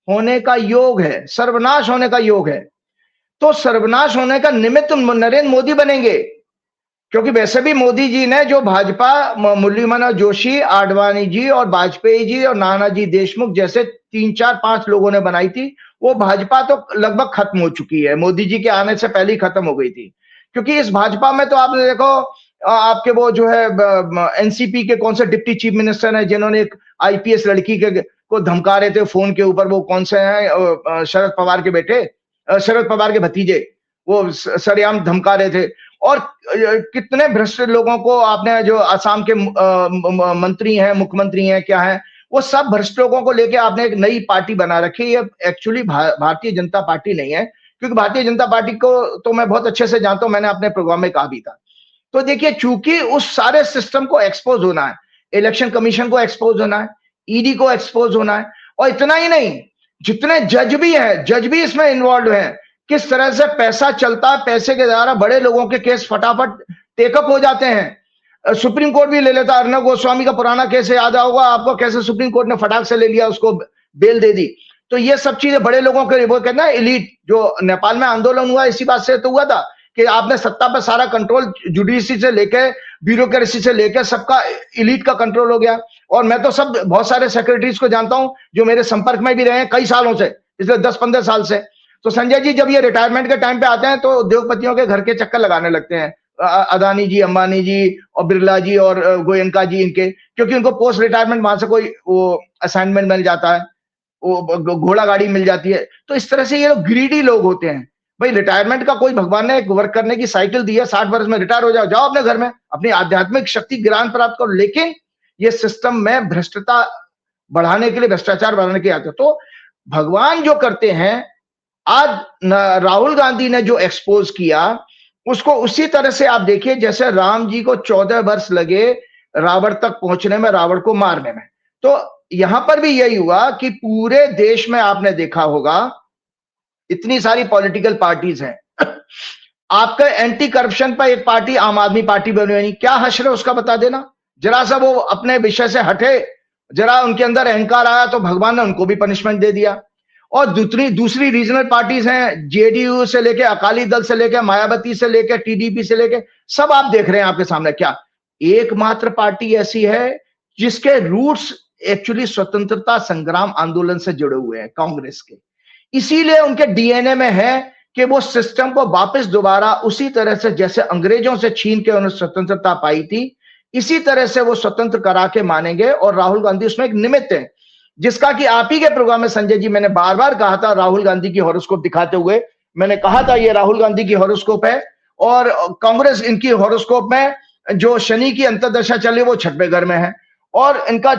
S2: होने का योग है, सर्वनाश होने का योग है। तो सर्वनाश होने का निमित्त नरेंद्र मोदी बनेंगे, क्योंकि वैसे भी मोदी जी ने जो भाजपा मुरली मनोहर जोशी, आडवाणी जी और वाजपेयी जी और नानाजी देशमुख जैसे 3, 4, 5 लोगों ने बनाई थी, वो भाजपा तो लगभग खत्म हो चुकी है, मोदी जी के आने से पहले ही खत्म हो गई थी। क्योंकि इस भाजपा में तो आपने देखो, आपके वो जो है एनसीपी के कौन से डिप्टी चीफ मिनिस्टर हैं जिन्होंने एक आईपीएस लड़की को धमका रहे थे फोन के ऊपर, वो कौन से हैं? शरद पवार के बेटे, शरद पवार के भतीजे, वो सरेआम धमका रहे थे। और कितने भ्रष्ट लोगों को आपने, जो असम के मंत्री हैं, मुख्यमंत्री हैं, क्या है, वो सब भ्रष्ट लोगों को लेके आपने एक नई पार्टी बना रखी है। ये एक्चुअली भारतीय जनता पार्टी नहीं है, क्योंकि भारतीय जनता पार्टी को तो मैं बहुत अच्छे से जानता हूं, मैंने अपने प्रोग्राम में कहा भी था। तो देखिए, चूंकि उस सारे सिस्टम को एक्सपोज होना है, इलेक्शन कमीशन को एक्सपोज होना है, ईडी को एक्सपोज होना है, और इतना ही नहीं, जितने जज भी हैं, जज भी इसमें इन्वॉल्व हैं, किस तरह से पैसा चलता है, पैसे के द्वारा बड़े लोगों के केस फटाफट टेकअप हो जाते हैं। सुप्रीम कोर्ट भी ले लेता। अर्णब गोस्वामी का पुराना केस याद होगा आपको, कैसे सुप्रीम कोर्ट ने फटाक से ले लिया, उसको बेल दे दी। तो ये सब चीजें बड़े लोगों के, वो कहते हैं एलीट, जो नेपाल में आंदोलन हुआ इसी बात से तो हुआ था कि आपने सत्ता पर सारा कंट्रोल जुडिशरी से लेके ब्यूरोक्रेसी से लेके सबका एलीट का कंट्रोल हो गया। और मैं तो सब बहुत सारे सेक्रेटरीज को जानता हूं जो मेरे संपर्क में भी रहे हैं कई सालों से, पिछले 10-15 साल से। तो संजय जी जब ये रिटायरमेंट के टाइम पे आते हैं तो उद्योगपतियों के घर के चक्कर लगाने लगते हैं, अदानी जी, अंबानी जी और बिरला जी और गोयनका जी इनके, क्योंकि उनको पोस्ट रिटायरमेंट वहां से कोई वो असाइनमेंट मिल जाता है, वो घोड़ा गाड़ी मिल जाती है। तो इस तरह से ये लोग ग्रीडी लोग होते हैं। भाई रिटायरमेंट का कोई भगवान ने एक वर्क करने की साइकिल दी है, 60 वर्ष में रिटायर हो जाओ, जाओ अपने घर में अपनी आध्यात्मिक शक्ति ज्ञान प्राप्त करो। लेकिन ये सिस्टम में भ्रष्टता बढ़ाने के लिए, भ्रष्टाचार बढ़ाने के लिए आते। तो भगवान जो करते हैं, आज राहुल गांधी ने जो एक्सपोज किया उसको उसी तरह से आप देखिए जैसे राम जी को 14 वर्ष लगे रावण तक पहुंचने में, रावण को मारने में। तो यहां पर भी यही हुआ कि पूरे देश में आपने देखा होगा इतनी सारी पॉलिटिकल पार्टीज हैं। आपका एंटी करप्शन पर एक पार्टी आम आदमी पार्टी बनी हुई, क्या हश्र है उसका बता देना। जरा सा वो अपने विषय से हटे, जरा उनके अंदर अहंकार आया तो भगवान ने उनको भी पनिशमेंट दे दिया। और दूसरी रीजनल पार्टीज हैं, जेडीयू से लेके अकाली दल से लेके मायावती से लेके टीडीपी से लेके सब आप देख रहे हैं आपके सामने। क्या एकमात्र पार्टी ऐसी है जिसके रूट्स एक्चुअली स्वतंत्रता संग्राम आंदोलन से जुड़े हुए हैं, कांग्रेस के। इसीलिए उनके डीएनए में है कि वो सिस्टम को वापस दोबारा उसी तरह से जैसे अंग्रेजों से छीन के उन्होंने स्वतंत्रता पाई थी, इसी तरह से वो स्वतंत्र करा के मानेंगे। और राहुल गांधी उसमें एक निमित्त है, जिसका कि आप ही के प्रोग्राम में संजय जी मैंने बार बार कहा था, राहुल गांधी की हॉरोस्कोप दिखाते हुए मैंने कहा था ये राहुल गांधी की हॉरोस्कोप है। और कांग्रेस इनकी हॉरोस्कोप में जो शनि की अंतर्दशा चल रही वो 6वें घर में है, और इनका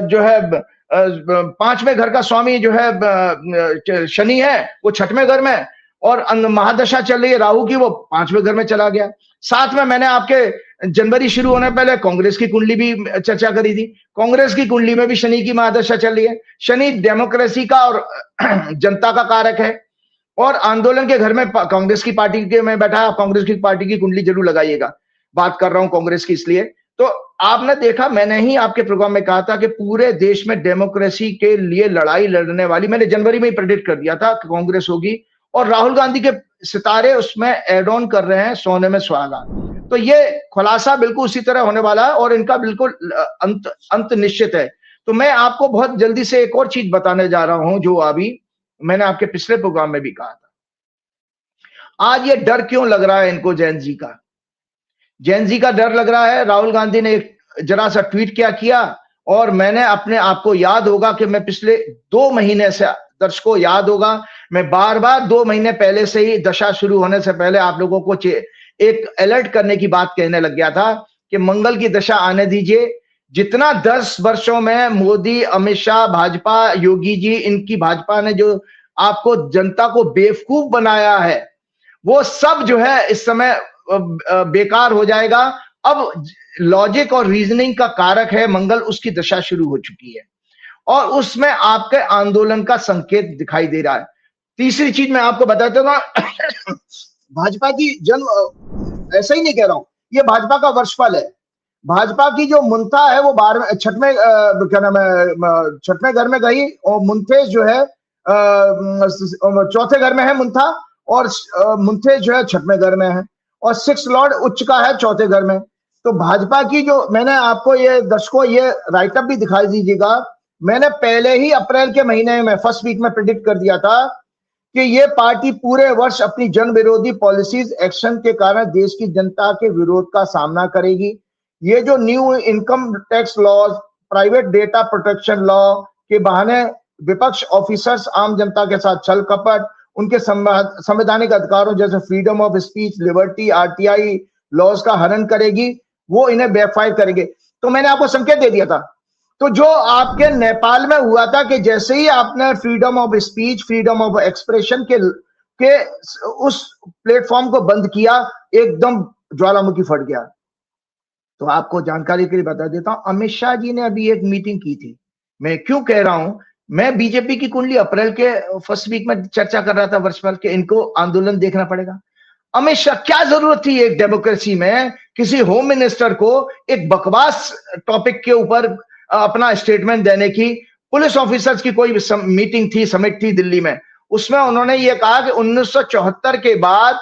S2: जो है 5वें घर का स्वामी जो है शनि है वो 6वें घर में, और महादशा चल रही है राहु की, वो 5वें घर में चला गया। साथ में मैंने आपके जनवरी शुरू होने पहले कांग्रेस की कुंडली भी चर्चा करी थी। कांग्रेस की कुंडली में भी शनि की महादशा चल रही है। शनि डेमोक्रेसी का और जनता का कारक है, और आंदोलन के घर में कांग्रेस की पार्टी के में बैठा है। कांग्रेस की पार्टी की कुंडली जरूर लगाइएगा, बात कर रहा हूं कांग्रेस की इसलिए। तो आपने देखा, मैंने ही आपके प्रोग्राम में कहा था कि पूरे देश में डेमोक्रेसी के लिए लड़ाई लड़ने वाली, मैंने जनवरी में ही प्रेडिक्ट कर दिया था कि कांग्रेस होगी, और राहुल गांधी के सितारे उसमें एड ऑन कर रहे हैं, सोने में सुहागा। तो ये खुलासा बिल्कुल उसी तरह होने वाला है, और इनका बिल्कुल अंत निश्चित है। तो मैं आपको बहुत जल्दी से एक और चीज बताने जा रहा हूं, जो अभी मैंने आपके पिछले प्रोग्राम में भी कहा था। आज ये डर क्यों लग रहा है इनको, जैन जी का डर लग रहा है। राहुल गांधी ने एक जरा सा ट्वीट क्या किया, और मैंने अपने आपको याद होगा कि मैं पिछले 2 महीने से, दर्शकों याद होगा, मैं बार बार 2 महीने पहले से ही, दशा शुरू होने से पहले आप लोगों को एक अलर्ट करने की बात कहने लग गया था कि मंगल की दशा आने दीजिए। जितना 10 वर्षों में मोदी, अमित शाह, भाजपा, योगी जी, इनकी भाजपा ने जो आपको जनता को बेवकूफ बनाया है, वो सब जो है इस समय बेकार हो जाएगा। अब लॉजिक और रीजनिंग का कारक है मंगल, उसकी दशा शुरू हो चुकी है, और उसमें आपके आंदोलन का संकेत दिखाई दे रहा है। तीसरी चीज मैं आपको बताता हूं, भाजपा की जन्म, ऐसा ही नहीं कह रहा हूं, ये भाजपा का वर्षफल है। भाजपा की जो मुंथा है वो 6वें क्या नाम है, 6वें घर में गई, और मुंथेज जो है 4थे घर में है मुंथा, और मुंथेज जो है 6वें घर में है, और 6 लॉर्ड उच्च का है 4थे घर में। तो भाजपा की जो, मैंने आपको ये दर्शकों ये राइटअप भी दिखाई दीजिएगा, मैंने पहले ही अप्रैल के महीने में फर्स्ट वीक में प्रेडिक्ट कर दिया था कि ये पार्टी पूरे वर्ष अपनी जन विरोधी पॉलिसीज एक्शन के कारण देश की जनता के विरोध का सामना करेगी। ये जो new income tax laws, private data protection law के बहाने विपक्ष ऑफिसर्स आम जनता के साथ छल कपट, उनके संवैधानिक अधिकारों जैसे freedom of speech, liberty, RTI laws का हनन करेगी, वो इन्हें बैकफायर करेंगे। तो मैंने आपको संकेत दे दिया था। तो जो आपके नेपाल में हुआ था कि जैसे ही आपने freedom of speech, freedom of expression के उस प्लेटफॉर्म को बंद किया, एकदम ज्वालामुखी फट गया। तो आपको जानकारी के लिए बता देता हूं, अमित शाह जी ने अभी एक मीटिंग की थी। मैं क्यों कह रहा हूं, मैं बीजेपी की कुंडली अप्रैल के फर्स्ट वीक में चर्चा कर रहा था वर्षफल के, इनको आंदोलन देखना पड़ेगा। अमित शाह, क्या जरूरत थी एक डेमोक्रेसी में किसी होम मिनिस्टर को एक बकवास टॉपिक के ऊपर अपना स्टेटमेंट देने की। पुलिस ऑफिसर्स की कोई मीटिंग थी, समिट थी दिल्ली में, उसमें उन्होंने ये कहा कि 1974 के बाद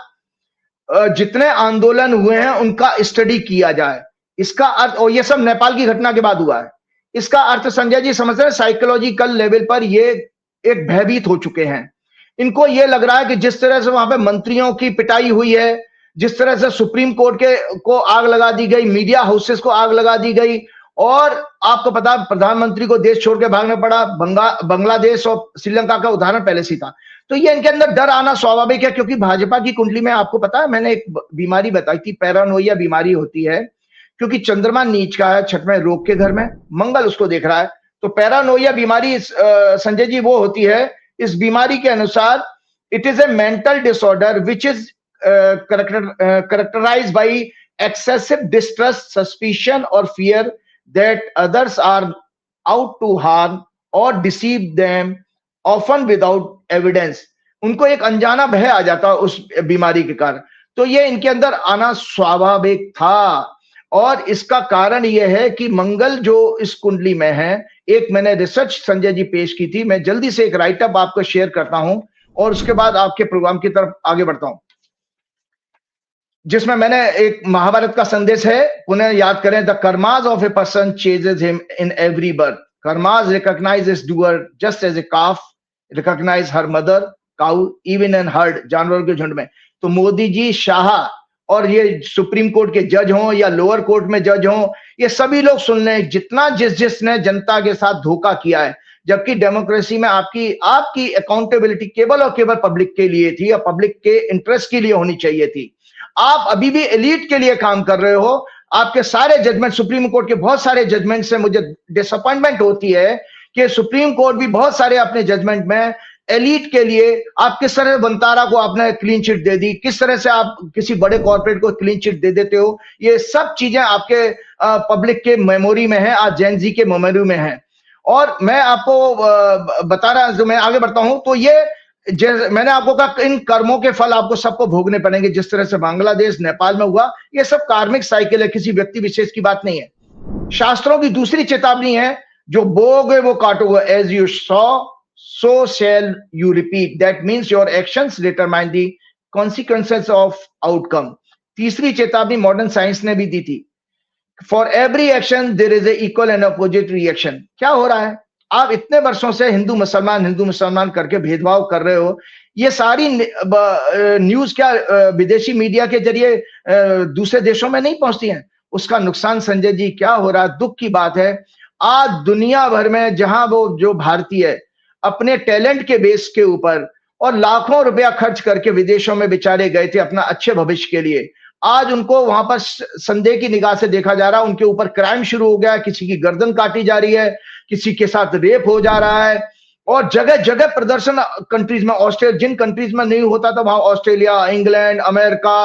S2: जितने आंदोलन हुए हैं उनका स्टडी किया जाए। इसका अर्थ, और ये सब नेपाल की घटना के बाद हुआ है, इसका अर्थ संजय जी समझ रहे हैं, साइकोलॉजिकल लेवल पर ये एक भयभीत हो चुके हैं। इनको ये लग रहा है कि जिस तरह से वहां पे मंत्रियों की पिटाई हुई है, जिस तरह से सुप्रीम कोर्ट को आग लगा दी गई, मीडिया हाउसेस को आग लगा दी गई, और आपको पता प्रधानमंत्री को देश छोड़ के भागना पड़ा। बांग्लादेश और श्रीलंका का उदाहरण पहले से था। तो ये इनके अंदर डर आना स्वाभाविक है, क्योंकि भाजपा की कुंडली में आपको पता है, मैंने एक बीमारी बताई थी, पैरानोइया बीमारी होती है, क्योंकि चंद्रमा नीच का है छठवें रोग के घर में, मंगल उसको देख रहा है। तो पैरानोइया बीमारी संजय जी वो होती है, इस बीमारी के अनुसार it is a mental disorder which is characterized by excessive distrust, suspicion or fear that others are out to harm or deceive them, often without evidence. उनको एक अनजाना भय आ जाता है उस बीमारी के कारण। तो ये इनके अंदर आना स्वाभाविक था, और इसका कारण यह है कि मंगल जो इस कुंडली में है, एक मैंने रिसर्च संजय जी पेश की थी, मैं जल्दी से एक राइटअप आपको शेयर करता हूं और उसके बाद आपके प्रोग्राम की तरफ आगे बढ़ता हूं, जिसमें मैंने एक महाभारत का संदेश है, पुनः याद करें, the karmas of a person chases him in every birth, karmas recognise is doer just as a calf recognise her mother cow even in herd, जानवरों के झुंड में। तो मोदी जी, शाह और ये सुप्रीम कोर्ट के जज हों या लोअर कोर्ट में जज हों, ये सभी लोग सुन लें, जितना जिसने जनता के साथ धोखा किया है, जबकि डेमोक्रेसी में आपकी अकाउंटेबिलिटी केवल और केवल पब्लिक के लिए थी, या पब्लिक के इंटरेस्ट के लिए होनी चाहिए थी। आप अभी भी एलीट के लिए काम कर रहे हो। आपके सारे जजमेंट, सुप्रीम कोर्ट के बहुत सारे जजमेंट से मुझे डिसअपॉइंटमेंट होती है कि सुप्रीम कोर्ट भी बहुत सारे अपने जजमेंट में एलीट के लिए, आप किस तरह वंतारा को आपने क्लीन चिट दे दी, किस तरह से आप किसी बड़े कॉर्पोरेट को क्लीन चिट दे देते हो, ये सब चीजें आपके पब्लिक के मेमोरी में है, आज जेन जी के मेमोरी में है। और मैं आपको बता रहा हूं, मैं आगे बढ़ता हूं, तो ये मैंने आपको कहा इन कर्मों के फल आपको सबको भोगने पड़ेंगे, जिस तरह से बांग्लादेश नेपाल में हुआ, ये सब कार्मिक साइकिल है, किसी व्यक्ति विशेष की बात नहीं है। शास्त्रों की दूसरी चेतावनी है, जो बोओगे वो काटोगे, as you sow so shall you repeat, that means your actions determine the consequences of outcome. तीसरी चेतावनी मॉडर्न साइंस ने भी दी थी, for every action there is a equal and opposite reaction. क्या हो रहा है, आप इतने वर्षों से हिंदू मुसलमान करके भेदभाव कर रहे हो, ये सारी न्यूज क्या विदेशी मीडिया के जरिए दूसरे देशों में नहीं पहुंचती हैं? उसका नुकसान संजय जी क्या हो रहा है, दुख की बात है। आज दुनिया भर में जहां वो जो भारतीय अपने टैलेंट के बेस के ऊपर और लाखों रुपया खर्च करके विदेशों में बेचारे गए थे अपना अच्छे भविष्य के लिए, आज उनको वहां पर संदेह की निगाह से देखा जा रहा है, उनके ऊपर क्राइम शुरू हो गया, किसी की गर्दन काटी जा रही है, किसी के साथ रेप हो जा रहा है, और जगह जगह प्रदर्शन कंट्रीज में, ऑस्ट्रेलिया जिन कंट्रीज में नहीं होता था वहां ऑस्ट्रेलिया, इंग्लैंड, अमेरिका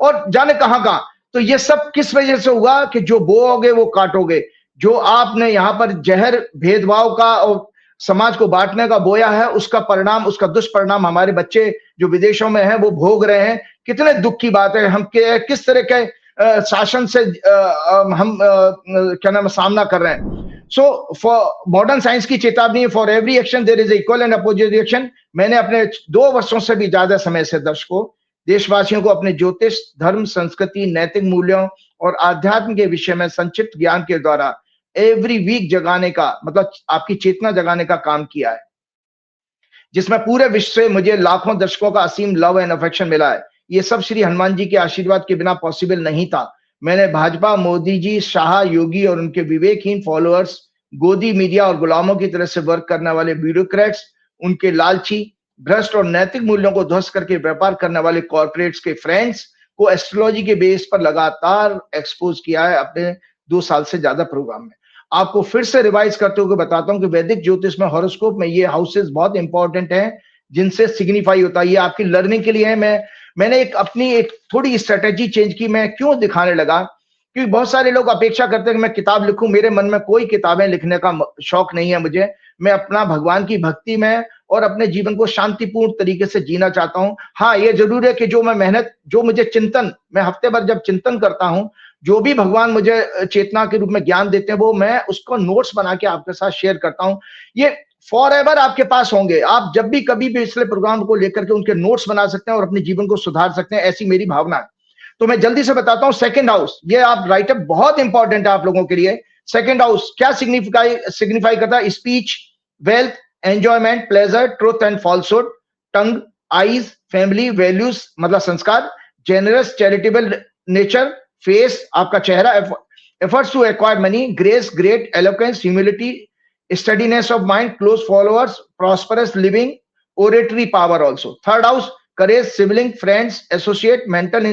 S2: और जाने कहां कहां। तो ये सब किस वजह से हुआ कि जो बोओगे वो काटोगे, जो आपने यहाँ पर जहर भेदभाव का और समाज को बांटने का बोया है, उसका परिणाम, उसका दुष्परिणाम हमारे बच्चे जो विदेशों में हैं वो भोग रहे हैं। कितने दुख की बात है, हम किस तरह के शासन से हम क्या नाम सामना कर रहे हैं। सो फॉर मॉडर्न साइंस की चेतावनी, for every action there is equal and opposite reaction. मैंने अपने 2 वर्षों से भी ज्यादा समय से दर्शकों, देशवासियों को अपने ज्योतिष, धर्म, संस्कृति, नैतिक मूल्यों और आध्यात्म के विषय में संक्षिप्त ज्ञान के द्वारा एवरी वीक जगाने का, मतलब आपकी चेतना जगाने का काम किया है, जिसमें पूरे विश्व से मुझे लाखों दर्शकों का असीम लव एंड अफेक्शन मिला है। ये सब श्री हनुमान जी के आशीर्वाद के बिना पॉसिबल नहीं था। मैंने भाजपा, मोदी जी, शाह, योगी और उनके विवेकहीन फॉलोअर्स, गोदी मीडिया और गुलामों की तरह से वर्क करने वाले ब्यूरोक्रेट्स, उनके लालची, भ्रष्ट और नैतिक मूल्यों को ध्वस्त करके व्यापार करने वाले कॉर्पोरेट्स के फ्रेंड्स को एस्ट्रोलॉजी के बेस पर लगातार एक्सपोज किया है अपने 2 साल से ज्यादा प्रोग्राम में। आपको फिर से रिवाइज करते हुए बताता हूं कि वैदिक ज्योतिष में, हॉरोस्कोप में ये हाउसेस बहुत इंपॉर्टेंट हैं, जिनसे सिग्निफाई होता है। ये आपकी लर्निंग के लिए है। मैंने अपनी एक थोड़ी स्ट्रेटेजी चेंज की। मैं क्यों दिखाने लगा, क्योंकि बहुत सारे लोग अपेक्षा करते हैं कि मैं किताब लिखूं। मेरे मन में कोई किताबें लिखने का शौक नहीं है मुझे। मैं अपना भगवान की भक्ति में और अपने जीवन को शांतिपूर्ण तरीके से जीना चाहता हूं। हाँ, ये जरूर है कि जो मैं मेहनत, जो मुझे चिंतन, मैं हफ्ते भर जब चिंतन करता हूं जो भी भगवान मुझे चेतना के रूप में ज्ञान देते हैं वो मैं उसको नोट्स बना के आपके साथ शेयर करता हूं। ये फॉर एवर आपके पास होंगे, आप जब भी कभी भी इसलिए प्रोग्राम को लेकर के उनके नोट्स बना सकते हैं और अपने जीवन को सुधार सकते हैं, ऐसी मेरी भावना है। तो मैं जल्दी से बताता हूं सेकंड हाउस, ये आप राइटअप बहुत इंपॉर्टेंट है आप लोगों के लिए। सेकंड हाउस क्या सिग्निफाई करता है? Speech, wealth, enjoyment, pleasure, truth and falsehood, tongue, eyes, family, values मतलब संस्कार, जेनरस, चैरिटेबल नेचर, फेस आपका चेहरा, efforts to acquire money, grace, great, eloquence, humility, steadiness of mind, close followers, prosperous living, oratory power also. Third house, courage, sibling, friends, associate, mental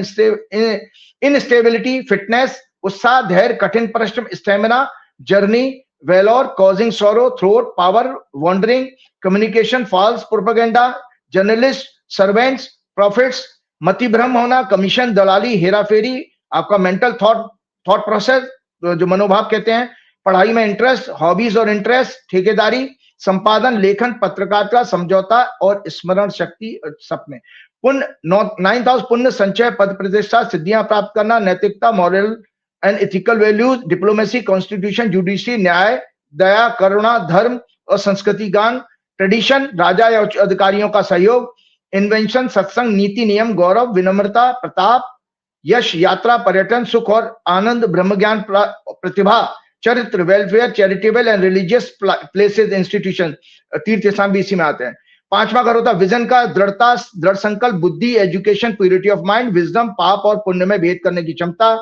S2: instability, fitness, उत्साह, धैर्य, कठिन परिश्रम, stamina, journey, valor, causing sorrow, throat, power, wandering, communication, false propaganda, journalist, servants, prophets, मति भ्रम होना, commission, दलाली, हेराफेरी, आपका मेंटल थॉट प्रोसेस जो मनोभाव कहते हैं, पढ़ाई में इंटरेस्ट, हॉबीज और इंटरेस्ट, ठेकेदारी, संपादन, लेखन, पत्रकारिता, समझौता और स्मरण शक्ति, सपने। पुण्य, 9th हाउस, पुण्य, संचय, पद प्रतिष्ठा, सिद्धियां प्राप्त करना, नैतिकता, moral and ethical values, diplomacy, constitution, judiciary, न्याय, दया, करुणा, धर्म और संस्कृति ज्ञान, ट्रेडिशन, राजा या उच्च अधिकारियों का सहयोग, इन्वेंशन, सत्संग, नीति, नियम, गौरव, विनम्रता, प्रताप, यश, यात्रा, पर्यटन, सुख और आनंद, ब्रह्म ज्ञान, प्रतिभा, चरित्र, welfare, charitable and religious places, institution, तीर्थ स्थान भी इसी में आते हैं। 5वां घर होता है विजन का, दृढ़ता, दृढ़ संकल्प, बुद्धि, education, purity of mind, wisdom, पाप और पुण्य में भेद करने की क्षमता,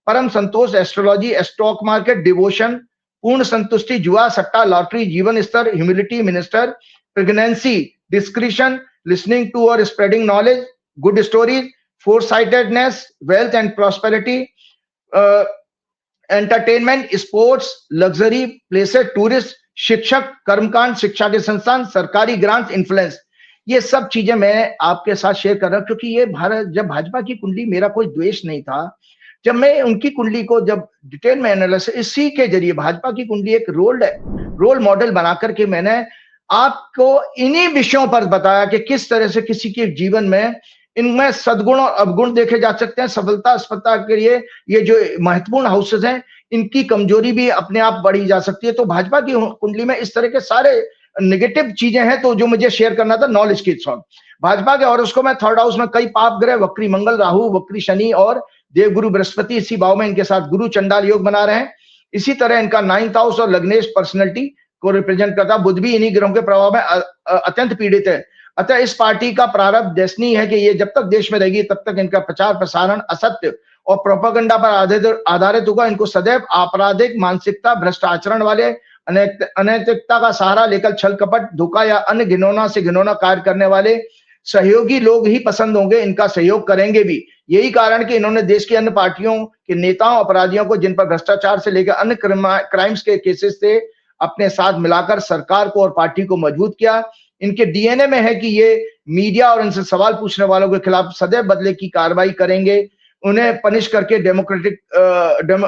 S2: परम संतोष, एस्ट्रोलॉजी, स्टॉक मार्केट, डिवोशन, पूर्ण संतुष्टि, जुआ, सट्टा, लॉटरी, जीवन स्तर, humility, minister, pregnancy, discretion, listening to और spreading knowledge, good stories, foresightedness, wealth and prosperity, entertainment, sports, luxury places, tourist, शिक्षक, कर्मकांड, शिक्षा के संस्थान, सरकारी ग्रांट, इन्फ्लुएंस। ये सब चीजें मैं आपके साथ शेयर कर रहा हूं क्योंकि ये जब भाजपा की कुंडली, मेरा कोई द्वेष नहीं था, जब मैं उनकी कुंडली को जब डिटेल में एनालिसिस, इसी के जरिए भाजपा की कुंडली एक रोल मॉडल बना करके मैंने आपको इन्हीं विषयों पर बताया कि किस तरह से किसी के जीवन में इनमें सद्गुण और अवगुण देखे जा सकते हैं। सफलता असफलता के लिए ये जो महत्वपूर्ण हाउसेस हैं, इनकी कमजोरी भी अपने आप बढ़ी जा सकती है। तो भाजपा की कुंडली में इस तरह के सारे नेगेटिव चीजें हैं, तो जो मुझे शेयर करना था नॉलेज के थ्रू भाजपा के। और उसको मैं थर्ड हाउस में कई पाप ग्रह, वक्री मंगल, राहु, वक्री शनि और देवगुरु बृहस्पति इसी भाव में इनके साथ गुरु चंडाल योग बना रहे हैं। इसी तरह इनका 9th हाउस और लग्नेश पर्सनैलिटी को रिप्रेजेंट करता है। बुध भी इन्हीं ग्रहों के प्रभाव में अत्यंत पीड़ित है। अतः इस पार्टी का प्रारब्ध दर्शनीय है कि ये जब तक देश में रहेगी तब तक इनका प्रचार प्रसारण असत्य और प्रोपेगेंडा पर आधारित होगा। इनको सदैव आपराधिक मानसिकता, भ्रष्ट आचरण वाले, अनैतिकता का सहारा लेकर छल कपट, धोखा या अन्य घिनौना से घिनौना कार्य करने वाले सहयोगी लोग ही पसंद होंगे, इनका सहयोग करेंगे भी। यही कारण कि इन्होंने देश की अन्य पार्टियों के नेताओं, अपराधियों को जिन पर भ्रष्टाचार से लेकर अन्य क्राइम्स के केसेस से अपने साथ मिलाकर सरकार को और पार्टी को मजबूत किया। इनके डीएनए में है कि ये मीडिया और इनसे सवाल पूछने वालों के खिलाफ सदैव बदले की कार्रवाई करेंगे, उन्हें पनिश करके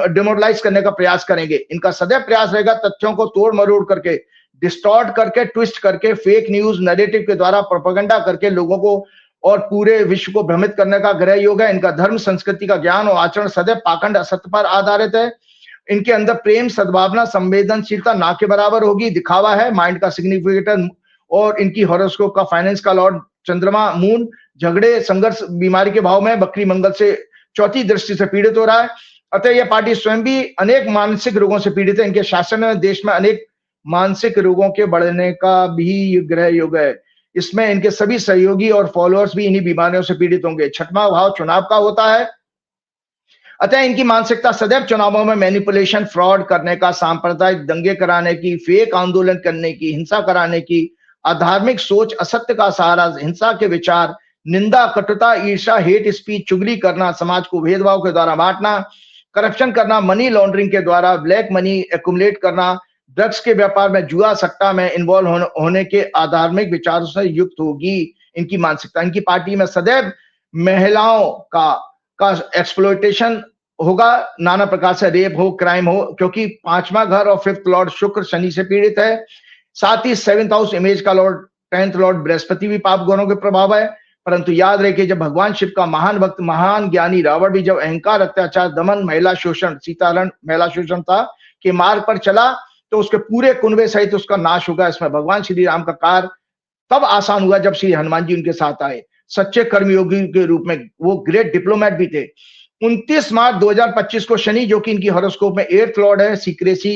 S2: डेमोरलाइज करने का प्रयास करेंगे। इनका सदैव प्रयास रहेगा तथ्यों को तोड़ मरोड़ करके, डिस्टॉर्ट करके, ट्विस्ट करके, फेक न्यूज नैरेटिव के द्वारा प्रोपेगेंडा करके लोगों को और पूरे विश्व को भ्रमित करने का ग्रह योग है। इनका धर्म, संस्कृति का ज्ञान और आचरण सदैव पाखंड, असत्य पर आधारित है। इनके अंदर प्रेम, सद्भावना, संवेदनशीलता ना के बराबर होगी। दिखावा है माइंड का सिग्निफिकेटर। और इनकी हॉरोस्कोप का फाइनेंस का लॉर्ड चंद्रमा, मून, झगड़े, संघर्ष, बीमारी के भाव में बकरी मंगल से चौथी दृष्टि से पीड़ित हो रहा है। अतः यह पार्टी स्वयं भी अनेक मानसिक रोगों से पीड़ित है। इनके शासन में देश में अनेक मानसिक रोगों के बढ़ने का भी ग्रह योग है। इसमें इनके सभी सहयोगी और फॉलोअर्स भी इन्हीं बीमारियों से पीड़ित होंगे। 6वां भाव चुनाव का होता है। अतः इनकी मानसिकता सदैव चुनावों में मैनिपुलेशन, फ्रॉड करने का, सांप्रदायिक दंगे कराने की, फेक आंदोलन करने की, हिंसा कराने की, अधार्मिक सोच, असत्य का सहारा, हिंसा के विचार, निंदा, कटुता, ईर्षा, हेट स्पीच, चुगली करना, समाज को भेदभाव के द्वारा बांटना, करप्शन करना, मनी लॉन्ड्रिंग के द्वारा ब्लैक मनी एक्युमुलेट करना, ड्रग्स के व्यापार में, जुआ सट्टा में इन्वॉल्व होने के अधार्मिक विचारों से युक्त होगी इनकी मानसिकता। इनकी पार्टी में सदैव महिलाओं का एक्सप्लॉयटेशन होगा, नाना प्रकार से रेप हो, क्राइम हो, क्योंकि 5वां घर और 5th लॉर्ड शुक्र शनि से पीड़ित है। साथ ही 7th हाउस इमेज का लॉर्ड, 10th लॉर्ड बृहस्पति भी पाप गुणों के प्रभाव है। परंतु याद रहे कि जब भगवान शिव का महान भक्त, महान ज्ञानी रावण भी जब अहंकार, अत्याचार, दमन, महिला शोषण, सीताहरण, महिला शोषण था के मार्ग पर चला, तो उसके पूरे कुनबे सहित उसका नाश होगा। इसमें भगवान श्री राम का कार्य तब आसान हुआ जब श्री हनुमान जी उनके साथ आए, सच्चे कर्मयोगी के रूप में। वो ग्रेट डिप्लोमेट भी थे। 29 मार्च 2025 को शनि, जो कि इनकी हॉरोस्कोप में 8th लॉर्ड है, सीक्रेसी,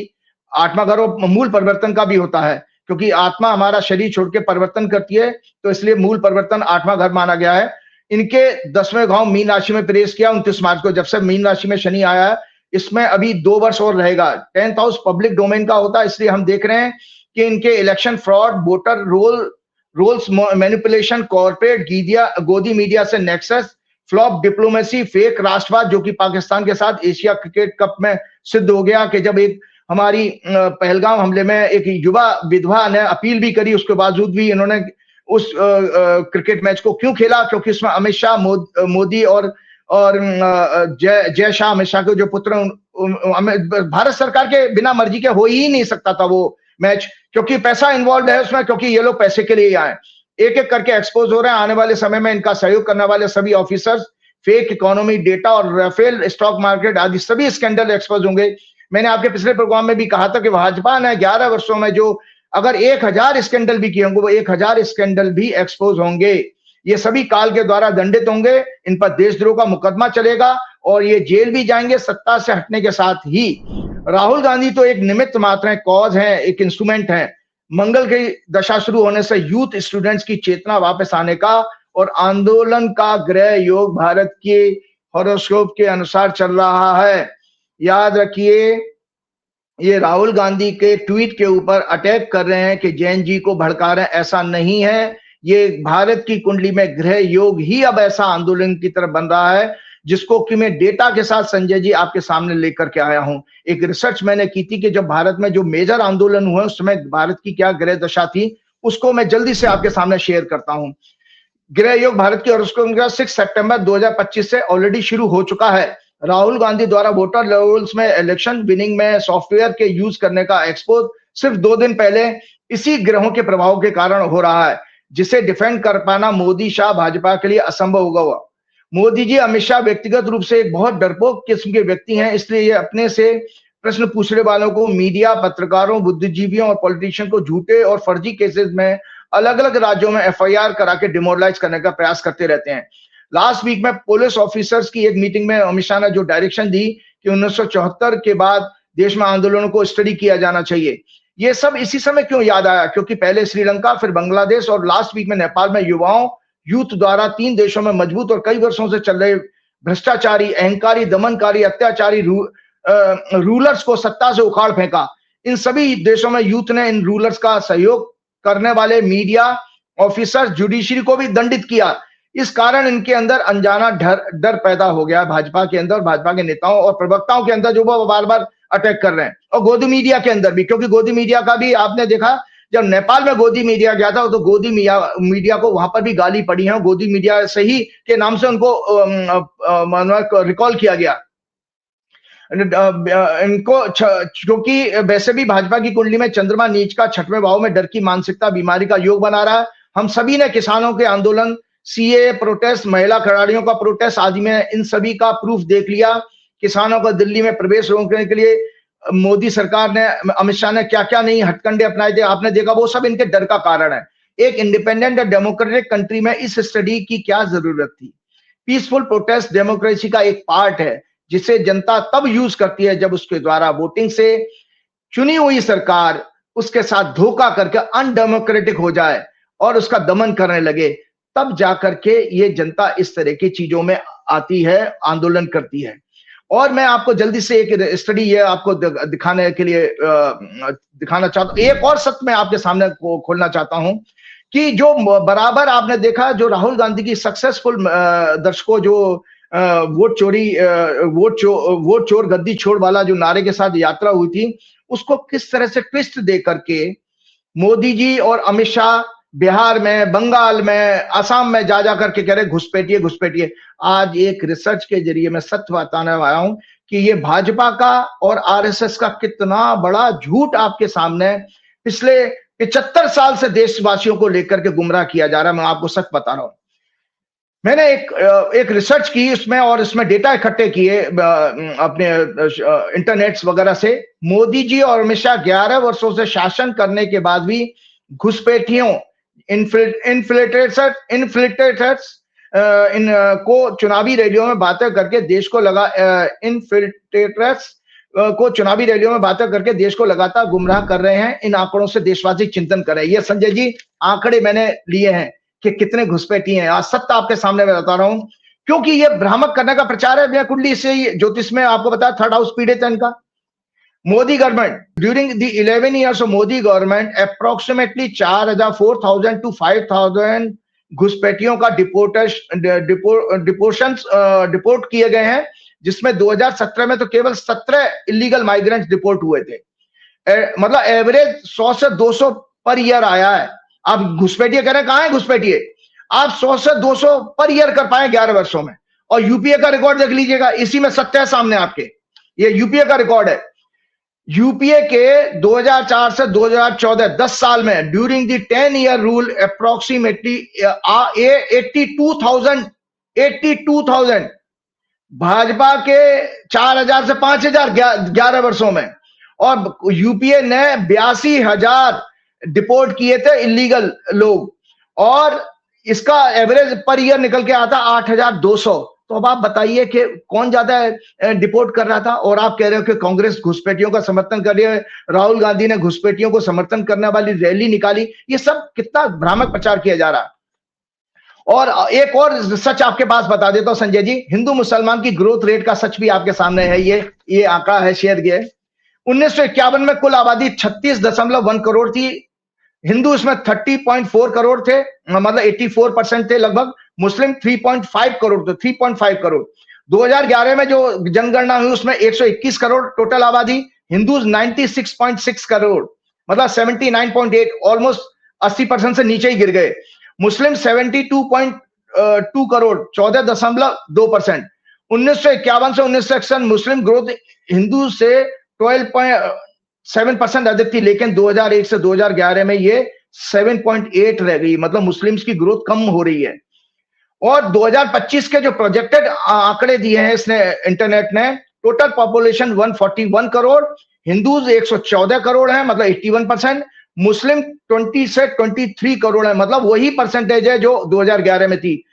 S2: 8वां घर और मूल परिवर्तन का भी होता है, क्योंकि आत्मा हमारा शरीर छोड़ के परिवर्तन करती है, तो इसलिए मूल परिवर्तन 8वां घर माना गया है। इनके 10वें भाव मीन राशि में प्रवेश किया 29 मार्च को। जब से मीन राशि में शनि आया है, इसमें अभी 2 वर्ष और रहेगा। 10th हाउस पब्लिक डोमेन का होता है, इसलिए हम देख रहे हैं कि इनके election fraud, voter rolls manipulation, corporate गोदी मीडिया से नेक्सस, फ्लॉप डिप्लोमेसी, फेक राष्ट्रवाद, जो कि पाकिस्तान के साथ एशिया क्रिकेट कप में सिद्ध हो गया कि जब एक हमारी पहलगाम हमले में एक युवा विधवा ने अपील भी करी, उसके बावजूद भी इन्होंने उस क्रिकेट मैच को क्यों खेला, क्योंकि उसमें अमित शाह, मोदी और जय शाह, अमित शाह के जो पुत्र, भारत सरकार के बिना मर्जी के हो ही नहीं सकता था वो मैच, क्योंकि पैसा इन्वॉल्व है उसमें, क्योंकि ये लोग पैसे के लिए ही आए। एक एक करके एक्सपोज हो रहे हैं। आने वाले समय में इनका सहयोग करने वाले सभी ऑफिसर्स, फेक इकोनॉमी डेटा और राफेल स्टॉक मार्केट आदि सभी स्कैंडल एक्सपोज होंगे। मैंने आपके पिछले प्रोग्राम में भी कहा था कि भाजपा ने 11 वर्षों में जो अगर 1000 स्कैंडल भी किए होंगे, वो 1000 स्कैंडल भी एक्सपोज होंगे। ये सभी काल के द्वारा दंडित होंगे। इन पर देशद्रोह का मुकदमा चलेगा और ये जेल भी जाएंगे सत्ता से हटने के साथ ही। राहुल गांधी तो एक निमित्त मात्र है, कॉज है, एक इंस्ट्रूमेंट है। मंगल की दशा शुरू होने से यूथ स्टूडेंट्स की चेतना वापस आने का और आंदोलन का ग्रह योग भारत के हॉरोस्कोप के अनुसार चल रहा है। याद रखिए, ये राहुल गांधी के ट्वीट के ऊपर अटैक कर रहे हैं कि जैन जी को भड़का रहे हैं, ऐसा नहीं है। ये भारत की कुंडली में ग्रह योग ही अब ऐसा आंदोलन की तरफ बन रहा है, जिसको कि मैं डेटा के साथ संजय जी आपके सामने लेकर के आया हूं। एक रिसर्च मैंने की थी कि जब भारत में जो मेजर आंदोलन हुए उस समय भारत की क्या ग्रह दशा थी, उसको मैं जल्दी से आपके सामने शेयर करता हूं। ग्रह योग भारत की हॉरोस्कोप 6 सितंबर 2025 से ऑलरेडी शुरू हो चुका है। राहुल गांधी द्वारा वोटर रोल्स में इलेक्शन विनिंग में सॉफ्टवेयर के यूज करने का एक्सपोज सिर्फ 2 दिन पहले इसी ग्रहों के प्रभाव के कारण हो रहा है, जिसे डिफेंड कर पाना मोदी शाह भाजपा के लिए असंभव होगा। मोदी जी, अमित शाह व्यक्तिगत रूप से एक बहुत डरपोक किस्म के व्यक्ति हैं, इसलिए ये अपने से प्रश्न पूछने वालों को, मीडिया, पत्रकारों, बुद्धिजीवियों और पॉलिटिशियन को झूठे और फर्जी केसेस में अलग अलग राज्यों में FIR करा के डिमोरलाइज करने का प्रयास करते रहते हैं। लास्ट वीक में पुलिस ऑफिसर्स की एक मीटिंग में अमित शाह ने जो डायरेक्शन दी कि 1974 के बाद देश में आंदोलनों को स्टडी किया जाना चाहिए, ये सब इसी समय क्यों याद आया? क्योंकि पहले श्रीलंका, फिर बांग्लादेश और लास्ट वीक में नेपाल में यूथ द्वारा 3 देशों में मजबूत और कई वर्षों से चल रहे भ्रष्टाचारी, अहंकारी, दमनकारी, अत्याचारी रूलर्स को सत्ता से उखाड़ फेंका। इन सभी देशों में यूथ ने इन रूलर्स का सहयोग करने वाले मीडिया ऑफिसर्स, जुडिशरी को भी दंडित किया। इस कारण इनके अंदर अनजाना डर पैदा हो गया भाजपा के अंदर, भाजपा के नेताओं और प्रवक्ताओं के अंदर, जो वो बार बार अटैक कर रहे हैं। और गोदी मीडिया के अंदर भी, क्योंकि गोदी मीडिया का भी आपने देखा, जब नेपाल में गोदी मीडिया गया था तो गोदी मीडिया को वहां पर भी गाली पड़ी है। गोदी मीडिया से ही के नाम से उनको रिकॉल किया गया। इनको, क्योंकि वैसे भी भाजपा की कुंडली में चंद्रमा नीच का 6वें भाव में डर की मानसिकता, बीमारी का योग बना रहा है। हम सभी ने किसानों के आंदोलन, CAA प्रोटेस्ट, महिला खिलाड़ियों का प्रोटेस्ट आदि में इन सभी का प्रूफ देख लिया। किसानों को दिल्ली में प्रवेश रोकने के लिए मोदी सरकार ने, अमित शाह ने क्या क्या नहीं हथकंडे अपनाए थे, आपने देखा, वो सब इनके डर का कारण है। एक इंडिपेंडेंट और डेमोक्रेटिक कंट्री में इस स्टडी की क्या जरूरत थी? पीसफुल प्रोटेस्ट डेमोक्रेसी का एक पार्ट है, जिसे जनता तब यूज करती है जब उसके द्वारा वोटिंग से चुनी हुई सरकार उसके साथ धोखा करके अनडेमोक्रेटिक हो जाए और उसका दमन करने लगे, तब जाकर के ये जनता इस तरह की चीजों में आती है, आंदोलन करती है। और मैं आपको जल्दी से एक स्टडी ये आपको दिखाने के लिए दिखाना चाहता हूं। एक और सत्य मैं आपके सामने खोलना चाहता हूं कि जो बराबर आपने देखा, जो राहुल गांधी की सक्सेसफुल दर्शकों, जो वोट चोर गद्दी छोड़ वाला जो नारे के साथ यात्रा हुई थी, उसको किस तरह से ट्विस्ट दे करके मोदी जी और अमित शाह बिहार में, बंगाल में, असम में जा करके कह रहे घुसपैठिए घुसपैठिए। आज एक रिसर्च के जरिए मैं सत्य बताने आया हूं कि ये भाजपा का और RSS का कितना बड़ा झूठ आपके सामने पिछले 75 साल से देशवासियों को लेकर के गुमराह किया जा रहा है। मैं आपको सच बता रहा हूं। मैंने एक रिसर्च की इसमें, और इसमें डेटा इकट्ठे किए अपने इंटरनेट्स वगैरह से। मोदी जी और अमित शाह 11 वर्षों से शासन करने के बाद भी घुसपैठियों, इन्फिल्ट्रेटर्स को चुनावी रैलियों में बातें करके देश को लगातार गुमराह कर रहे हैं। इन आंकड़ों से देशवासी चिंतन करें। ये संजय जी आंकड़े मैंने लिए हैं कि कितने घुसपैठी हैं। आज सत्ता आपके सामने मैं बता रहा हूं, क्योंकि ये भ्रामक करने का प्रचार है। मैं कुंडली से ज्योतिष में आपको बताया, थर्ड हाउस पीड़ित है इनका। Modi government during the 11 years of Modi government approximately 4,000 to 5,000 घुसपैठियों का डिपोर्ट किए गए हैं, जिसमें 2017 में तो केवल 17 इलीगल माइग्रेंट्स डिपोर्ट हुए थे। मतलब एवरेज 100 से 200 पर ईयर आया है। आप घुसपैठिए कह रहे हैं, कहां है घुसपैठिए? आप 100 से 200 पर ईयर कर पाए 11 वर्षों में। और यूपीए का रिकॉर्ड देख लीजिएगा, इसी में सत्य है सामने आपके। ये यूपीए का रिकॉर्ड है। यूपीए के 2004 से 2014 10 साल में during the 10-year rule approximately 82,000 Bhajpa के 4,000 से 5,000 11 वर्षों में। और यूपीए ने 82,000 डिपोर्ट किए थे इलीगल लोग, और इसका एवरेज पर ईयर निकल के आता 8,200। तो अब आप बताइए कि कौन ज्यादा डिपोर्ट कर रहा था? और आप कह रहे हो कि कांग्रेस घुसपैठियों का समर्थन कर रही है, राहुल गांधी ने घुसपैठियों को समर्थन करने वाली रैली निकाली। ये सब कितना भ्रामक प्रचार किया जा रहा है। और एक और सच आपके पास बता देता हूं संजय जी, हिंदू मुसलमान की ग्रोथ रेट का सच भी आपके सामने है। ये आंकड़ा है, शेयर किया। 1951 में कुल आबादी 36.1 करोड़ थी। हिंदू इसमें 30.4 करोड़ थे, मतलब 84% थे लगभग। मुस्लिम 3.5 करोड़ थे, 3.5 करोड़। 2011 में जो जनगणना हुई उसमें 121 करोड़ टोटल आबादी। हिंदू 96.6 करोड़, मतलब 79.8, ऑलमोस्ट 80% से नीचे ही गिर गए। मुस्लिम 72.2 करोड़, 14.2%। 1951 से 1961 मुस्लिम ग्रोथ हिंदू से 12.7% अधिक थी, लेकिन 2001 से 2011 में ये 7.8 रह गई। मतलब मुस्लिम्स की ग्रोथ कम हो रही है। और 2025 के जो प्रोजेक्टेड आंकड़े दिए हैं इसने, इंटरनेट ने, total population 141 crore, Hindus 114 crore है, मतलब 81%। मुस्लिम 20 से 23 करोड़ है, मतलब वही परसेंटेज है जो 2011 में थी,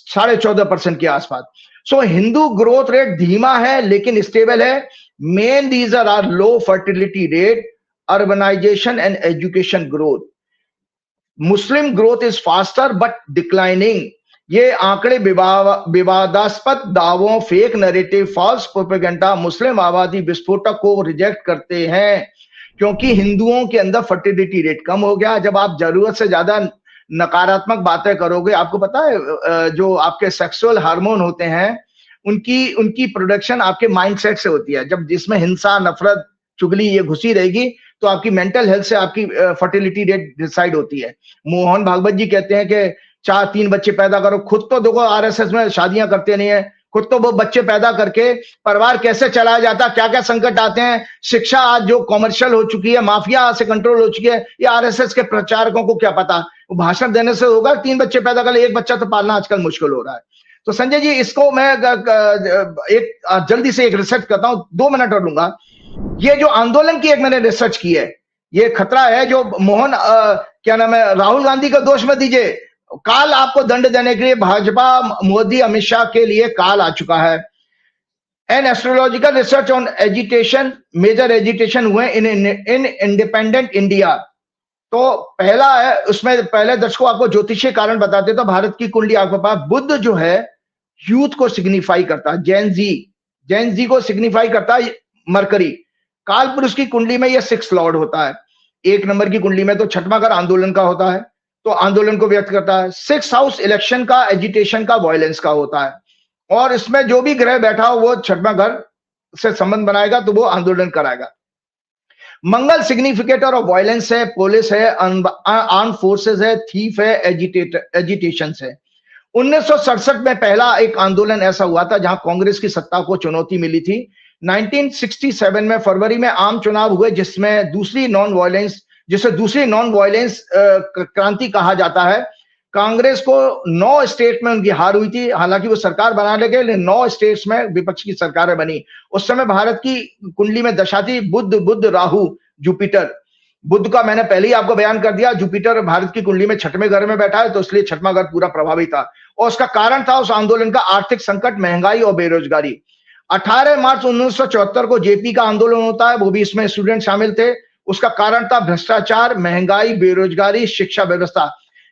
S2: 14.5% के आसपास। सो हिंदू ग्रोथ रेट धीमा है लेकिन स्टेबल है। Main reason are low fertility rate, urbanisation and education growth. Muslim growth is faster but declining. ये आंकड़े विवादास्पद दावों, fake narrative, false propaganda, Muslim आबादी विस्फोटक को रिजेक्ट करते हैं, क्योंकि हिंदुओं के अंदर फर्टिलिटी रेट कम हो गया। जब आप जरूरत से ज्यादा नकारात्मक बातें करोगे, आपको पता है जो आपके सेक्सुअल हार्मोन होते हैं उनकी प्रोडक्शन आपके माइंडसेट से होती है। जब जिसमें हिंसा, नफरत, चुगली ये घुसी रहेगी तो आपकी मेंटल हेल्थ से आपकी फर्टिलिटी रेट डिसाइड होती है। मोहन भागवत जी कहते हैं कि 4-3 बच्चे पैदा करो। खुद तो देखो आरएसएस में शादियां करते नहीं है, खुद तो वो बच्चे पैदा करके परिवार कैसे चलाया जाता, क्या क्या संकट आते हैं। शिक्षा आज जो कॉमर्शियल हो चुकी है, माफिया से कंट्रोल हो चुकी है, ये आरएसएस के प्रचारकों को क्या पता। वो भाषण देने से होगा 3 बच्चे पैदा कर ले, 1 बच्चा तो पालना आजकल मुश्किल हो रहा है। तो संजय जी इसको मैं एक जल्दी से एक रिसर्च करता हूं, 2 मिनट और लूंगा। ये जो आंदोलन की एक मैंने रिसर्च की है, ये खतरा है जो मोहन क्या नाम है, राहुल गांधी का दोष मत दीजिए। काल आपको दंड देने के लिए भाजपा, मोदी, अमित शाह के लिए काल आ चुका है। An astrological research on agitation, major agitation हुए इन इंडिपेंडेंट इंडिया। तो पहला है, उसमें पहले दर्शकों आपको ज्योतिषीय कारण बताते तो भारत की कुंडली आपके पास, बुध जो है यूथ को सिग्निफाई करता है, जैन जी को सिग्निफाई करता है मरकरी। काल पुरुष की कुंडली में यह 6 लॉर्ड होता है। 1 नंबर की कुंडली में तो 6वां घर आंदोलन का होता है, तो आंदोलन को व्यक्त करता है। 6th हाउस इलेक्शन का, एजिटेशन का, वायलेंस का होता है। और इसमें जो भी ग्रह बैठा हो वो 6वां घर से संबंध बनाएगा तो वो आंदोलन कराएगा। मंगल सिग्निफिकेटर ऑफ वायलेंस है, पुलिस है, आर्म फोर्सेस है, थीफ है, एजिटेशन है। 1967 में पहला एक आंदोलन ऐसा हुआ था जहां कांग्रेस की सत्ता को चुनौती मिली थी। 1967 में फरवरी में आम चुनाव हुए जिसमें जिसे दूसरी नॉन वायलेंस क्रांति कहा जाता है। कांग्रेस को 9 स्टेट में उनकी हार हुई थी, हालांकि वो सरकार बना ले गए, लेकिन 9 स्टेट्स में विपक्ष की सरकारें बनी। उस समय भारत की कुंडली में दशा थी बुध राहु जुपिटर। बुध का मैंने पहले ही आपको बयान कर दिया, जुपिटर भारत की कुंडली में छठवें घर में बैठा है, तो इसलिए छठवां घर पूरा प्रभावित था। और उसका कारण था उस आंदोलन का आर्थिक संकट, महंगाई और बेरोजगारी। 18 मार्च 1974 को जेपी का आंदोलन होता है, वो भी इसमें स्टूडेंट शामिल थे। उसका कारण था भ्रष्टाचार, महंगाई, बेरोजगारी, शिक्षा व्यवस्था।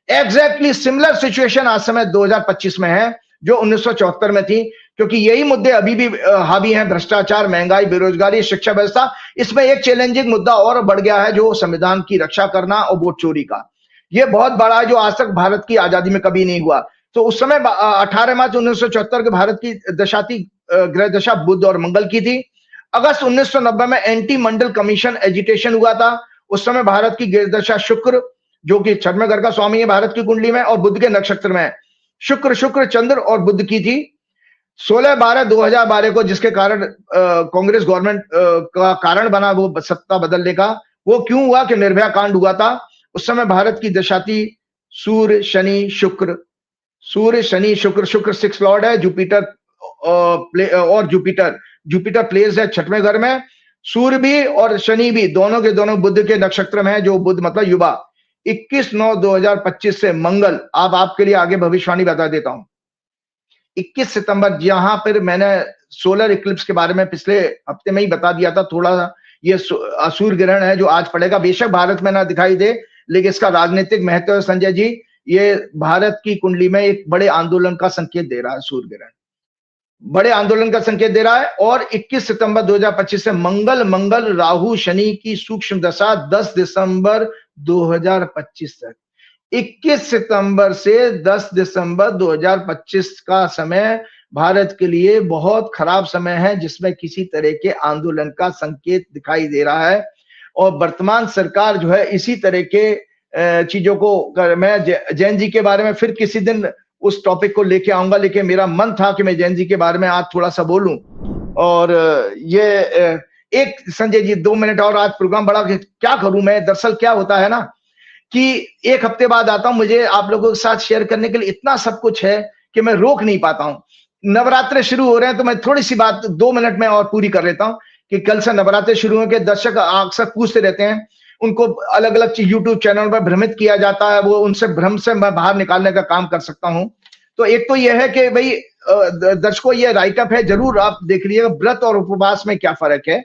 S2: एग्जैक्टली सिमिलर सिचुएशन आज समय 2025 में है जो 1974 में थी, क्योंकि यही मुद्दे अभी भी हावी हैं, भ्रष्टाचार, महंगाई, बेरोजगारी, शिक्षा व्यवस्था। इसमें एक चैलेंजिंग मुद्दा और बढ़ गया है, जो संविधान की रक्षा करना और वोट चोरी का। यह बहुत बड़ा है, जो आज तक भारत की आजादी में कभी नहीं हुआ। तो उस समय 18 मार्च 1974 के भारत की दशा थी, ग्रह दशा बुध और मंगल की थी। अगस्त 1990 में एंटी मंडल कमीशन एजिटेशन हुआ था। उस समय भारत की ग्रह दशा शुक्र, जो कि छठवें घर का स्वामी है भारत की कुंडली में, और बुध के नक्षत्र में है। शुक्र, चंद्र और बुध की थी। 16/12/2012 को, जिसके कारण कांग्रेस गवर्नमेंट का कारण बना वो सत्ता बदलने का, वो क्यों हुआ कि निर्भया कांड हुआ था। उस समय भारत की दशा थी सूर्य शनि शुक्र, शुक्र 6 लॉर्ड है, जुपिटर प्लेस है छठवें घर में। सूर्य भी और शनि भी दोनों के दोनों बुध के नक्षत्र में है, जो बुध मतलब युवा। 21/9/2025 से मंगल, आपके लिए आगे भविष्यवाणी बता देता हूं। 21 सितंबर, जहां पर मैंने सोलर इक्लिप्स के बारे में पिछले हफ्ते में ही बता दिया था थोड़ा सा, ये सूर्य ग्रहण है जो आज पड़ेगा। बेशक भारत में ना दिखाई दे, लेकिन इसका राजनीतिक महत्व है संजय जी। ये भारत की कुंडली में एक बड़े आंदोलन का संकेत दे रहा है, सूर्य ग्रहण बड़े आंदोलन का संकेत दे रहा है। और 21 सितंबर 2025 से मंगल राहु शनि की सूक्ष्म दशा 10 दिसंबर 2025 तक। 21 सितंबर से 10 दिसंबर 2025 का समय भारत के लिए बहुत खराब समय है, जिसमें किसी तरह के आंदोलन का संकेत दिखाई दे रहा है। और वर्तमान सरकार जो है इसी तरह के चीजों को, मैं जैन जी के बारे में फिर किसी दिन उस टॉपिक को लेके आऊंगा, लेकिन मेरा मन था कि मैं जैन जी के बारे में आज थोड़ा सा बोलूं। और ये एक संजय जी 2 मिनट और, आज प्रोग्राम बड़ा, क्या करूं मैं। दरअसल क्या होता है ना कि एक हफ्ते बाद आता हूं, मुझे आप लोगों के साथ शेयर करने के लिए इतना सब कुछ है कि मैं रोक नहीं पाता हूं। नवरात्रे शुरू हो रहे हैं, तो मैं थोड़ी सी बात 2 मिनट में और पूरी कर लेता हूं कि कल से नवरात्रे शुरू हो के दर्शक अक्सर पूछते रहते हैं, उनको अलग अलग यूट्यूब चैनल पर भ्रमित किया जाता है, वो उनसे भ्रम से मैं बाहर निकालने का काम कर सकता हूं। तो एक तो यह है कि भाई दर्शकों, ये राइटअप है, जरूर आप देख लीजिएगा। व्रत और उपवास में क्या फर्क है।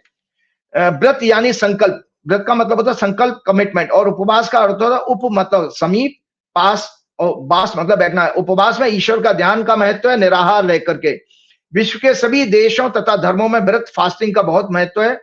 S2: व्रत यानी संकल्प, व्रत का मतलब होता है संकल्प, कमिटमेंट, और उपवास का अर्थ होता है उप मतलब समीप, पास, और बास मतलब बैठना है। उपवास में ईश्वर का ध्यान का महत्व है, निराहार रह करके। विश्व के सभी देशों तथा धर्मों में व्रत, फास्टिंग का बहुत महत्व है।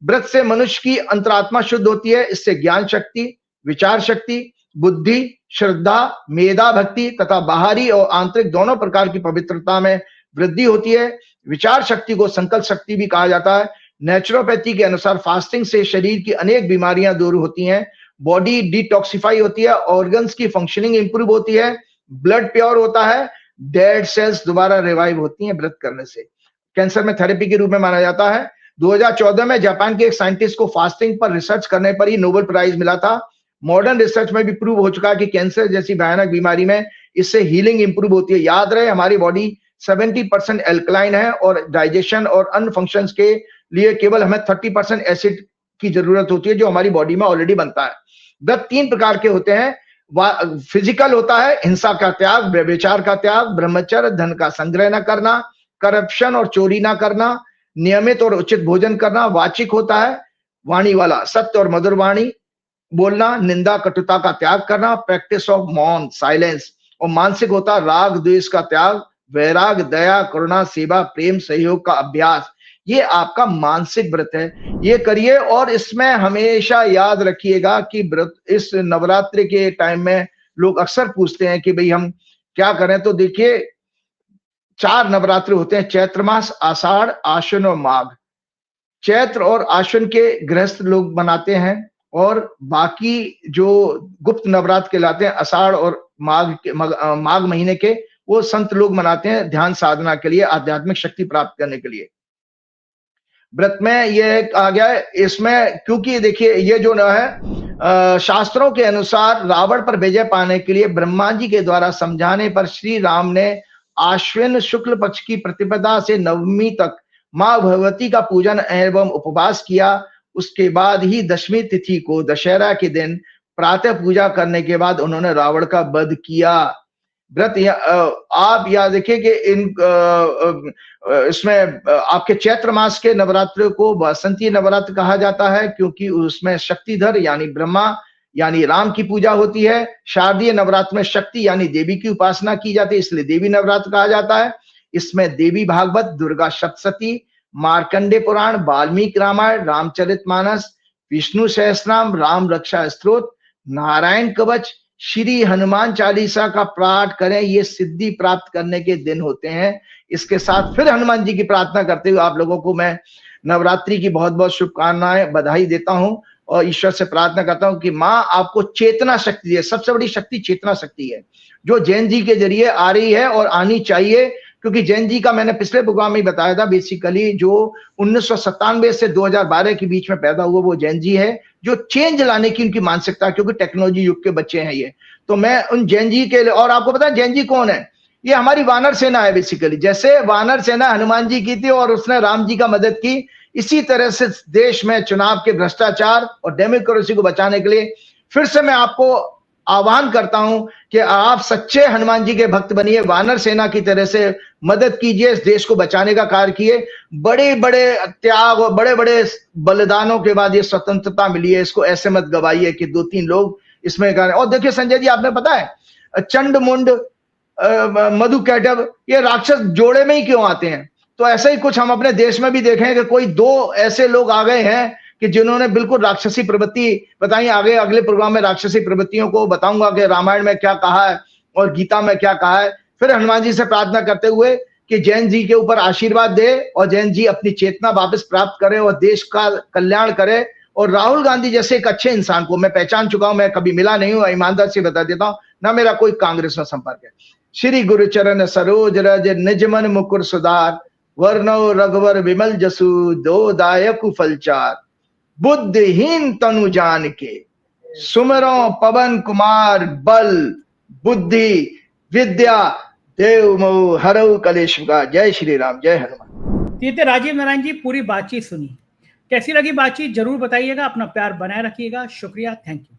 S2: व्रत से मनुष्य की अंतरात्मा शुद्ध होती है। इससे ज्ञान शक्ति, विचार शक्ति, बुद्धि, श्रद्धा, मेधा भक्ति तथा बाहरी और आंतरिक दोनों प्रकार की पवित्रता में वृद्धि होती है। विचार शक्ति को संकल्प शक्ति भी कहा जाता है। नेचुरोपैथी के अनुसार फास्टिंग से शरीर की अनेक बीमारियां दूर होती हैं, बॉडी डिटॉक्सिफाई होती है, ऑर्गन्स की फंक्शनिंग इंप्रूव होती है, ब्लड प्योर होता है, डेड सेल्स दोबारा रिवाइव होती हैं व्रत करने से। कैंसर में थेरेपी के रूप में माना जाता है। 2014 में जापान के एक साइंटिस्ट को फास्टिंग पर रिसर्च करने पर ही नोबेल प्राइज मिला था। मॉडर्न रिसर्च में भी प्रूव हो चुका है कि कैंसर जैसी भयानक बीमारी में इससे हीलिंग इंप्रूव होती है। याद रहे, हमारी बॉडी 70% एल्कलाइन है और डाइजेशन और अन्य फंक्शंस के लिए केवल हमें 30% एसिड की जरूरत होती है, जो हमारी बॉडी में ऑलरेडी बनता है। व्रत 3 प्रकार के होते हैं। फिजिकल होता है, हिंसा का त्याग, व्यभिचार का त्याग, ब्रह्मचर्य, धन का संग्रह न करना, करप्शन और चोरी ना करना, नियमित और उचित भोजन करना। वाचिक होता है, वाणी वाला, सत्य और मधुर वाणी बोलना, निंदा कटुता का त्याग करना, प्रैक्टिस ऑफ मौन, साइलेंस। और मानसिक होता है राग द्वेष का त्याग, वैराग, दया, करुणा, सेवा, प्रेम, सहयोग का अभ्यास। ये आपका मानसिक व्रत है, ये करिए। और इसमें हमेशा याद रखिएगा कि व्रत, इस नवरात्रि के टाइम में लोग अक्सर पूछते हैं कि भाई हम क्या करें। तो देखिए 4 नवरात्रि होते हैं, चैत्र मास, आषाढ़, आश्विन और माघ। चैत्र और आश्विन के गृहस्थ लोग बनाते हैं, और बाकी जो गुप्त नवरात्र कहलाते हैं आषाढ़ और माघ महीने के, वो संत लोग मनाते हैं ध्यान साधना के लिए, आध्यात्मिक शक्ति प्राप्त करने के लिए। व्रत में यह कहा गया है इसमें, क्योंकि देखिए ये जो है शास्त्रों के अनुसार रावण पर विजय पाने के लिए ब्रह्मा जी के द्वारा समझाने पर श्री राम ने आश्विन शुक्ल पक्ष की प्रतिपदा से नवमी तक मां भगवती का पूजन एवं उपवास किया। उसके बाद ही दशमी तिथि को दशहरा के दिन प्रातः पूजा करने के बाद उन्होंने रावण का वध किया। व्रत आप याद देखिए कि इसमें आपके चैत्र मास के नवरात्र को बसंती नवरात्र कहा जाता है, क्योंकि उसमें शक्तिधर यानी ब्रह्मा यानी राम की पूजा होती है। शारदीय नवरात्र में शक्ति यानी देवी की उपासना की जाती है, इसलिए देवी नवरात्र कहा जाता है। इसमें देवी भागवत, दुर्गा सप्तशती, मार्कंडे पुराण, वाल्मीकि रामायण, रामचरितमानस, विष्णु सहस्रनाम, राम रक्षा स्तोत्र, नारायण कवच, श्री हनुमान चालीसा का पाठ करें, ये सिद्धि प्राप्त करने के दिन होते हैं। इसके साथ फिर हनुमान जी की प्रार्थना करते हुए आप लोगों को मैं नवरात्रि की बहुत बहुत शुभकामनाएं, बधाई देता हूं और ईश्वर से प्रार्थना करता हूं कि मां आपको चेतना शक्ति दे। सबसे बड़ी शक्ति चेतना शक्ति है, जो जैन जी के जरिए आ रही है और आनी चाहिए, क्योंकि जैन जी का मैंने पिछले प्रोग्राम में बताया था, बेसिकली जो 1997 से 2012 के बीच में पैदा हुआ वो जैन जी है, जो चेंज लाने की उनकी मानसिकता, क्योंकि टेक्नोलॉजी युग के बच्चे हैं ये। तो मैं उन जैन जी के लिए, और आपको पता है जैन जी कौन है? ये हमारी वानर सेना है बेसिकली। जैसे वानर सेना हनुमान जी की थी और उसने राम जी का मदद की, इसी तरह से देश में चुनाव के भ्रष्टाचार और डेमोक्रेसी को बचाने के लिए फिर से मैं आपको आह्वान करता हूं कि आप सच्चे हनुमान जी के भक्त बनिए, वानर सेना की तरह से मदद कीजिए, इस देश को बचाने का कार्य किए। बड़े बड़े त्याग और बड़े बड़े बलिदानों के बाद ये स्वतंत्रता मिली है, इसको ऐसे मत गवाइए कि 2-3 लोग इसमें कर। और देखिए संजय जी, आपने पता है चंड मुंड मधु कैटव ये राक्षस जोड़े में ही क्यों आते हैं? तो ऐसा ही कुछ हम अपने देश में भी देखें कि कोई 2 ऐसे लोग आ गए हैं कि जिन्होंने बिल्कुल राक्षसी प्रवृत्ति बताई। आगे अगले प्रोग्राम में राक्षसी प्रवृत्तियों को बताऊंगा कि रामायण में क्या कहा है और गीता में क्या कहा है। फिर हनुमान जी से प्रार्थना करते हुए कि जैन जी के ऊपर आशीर्वाद दे और जैन जी अपनी चेतना वापस प्राप्त करे और देश का कल्याण करे। और राहुल गांधी जैसे एक अच्छे इंसान को मैं पहचान चुका हूं, मैं कभी मिला नहीं हूं, ईमानदार से बता देता हूं, ना मेरा कोई कांग्रेस में संपर्क है। श्री गुरु चरण सरोज रज निज मन मुकुर सुधार, वर्णो रघुवर विमल जसु दो दायक फलचार। बुद्धिहीन तनु जान के सुमरो पवन कुमार, बल बुद्धि विद्या देव मोह हरऊ कलेश का। जय श्री राम, जय हनुमान।
S1: ये थे राजीव नारायण जी, पूरी बातचीत सुनी। कैसी लगी बातचीत जरूर बताइएगा, अपना प्यार बनाए रखिएगा। शुक्रिया, थैंक यू।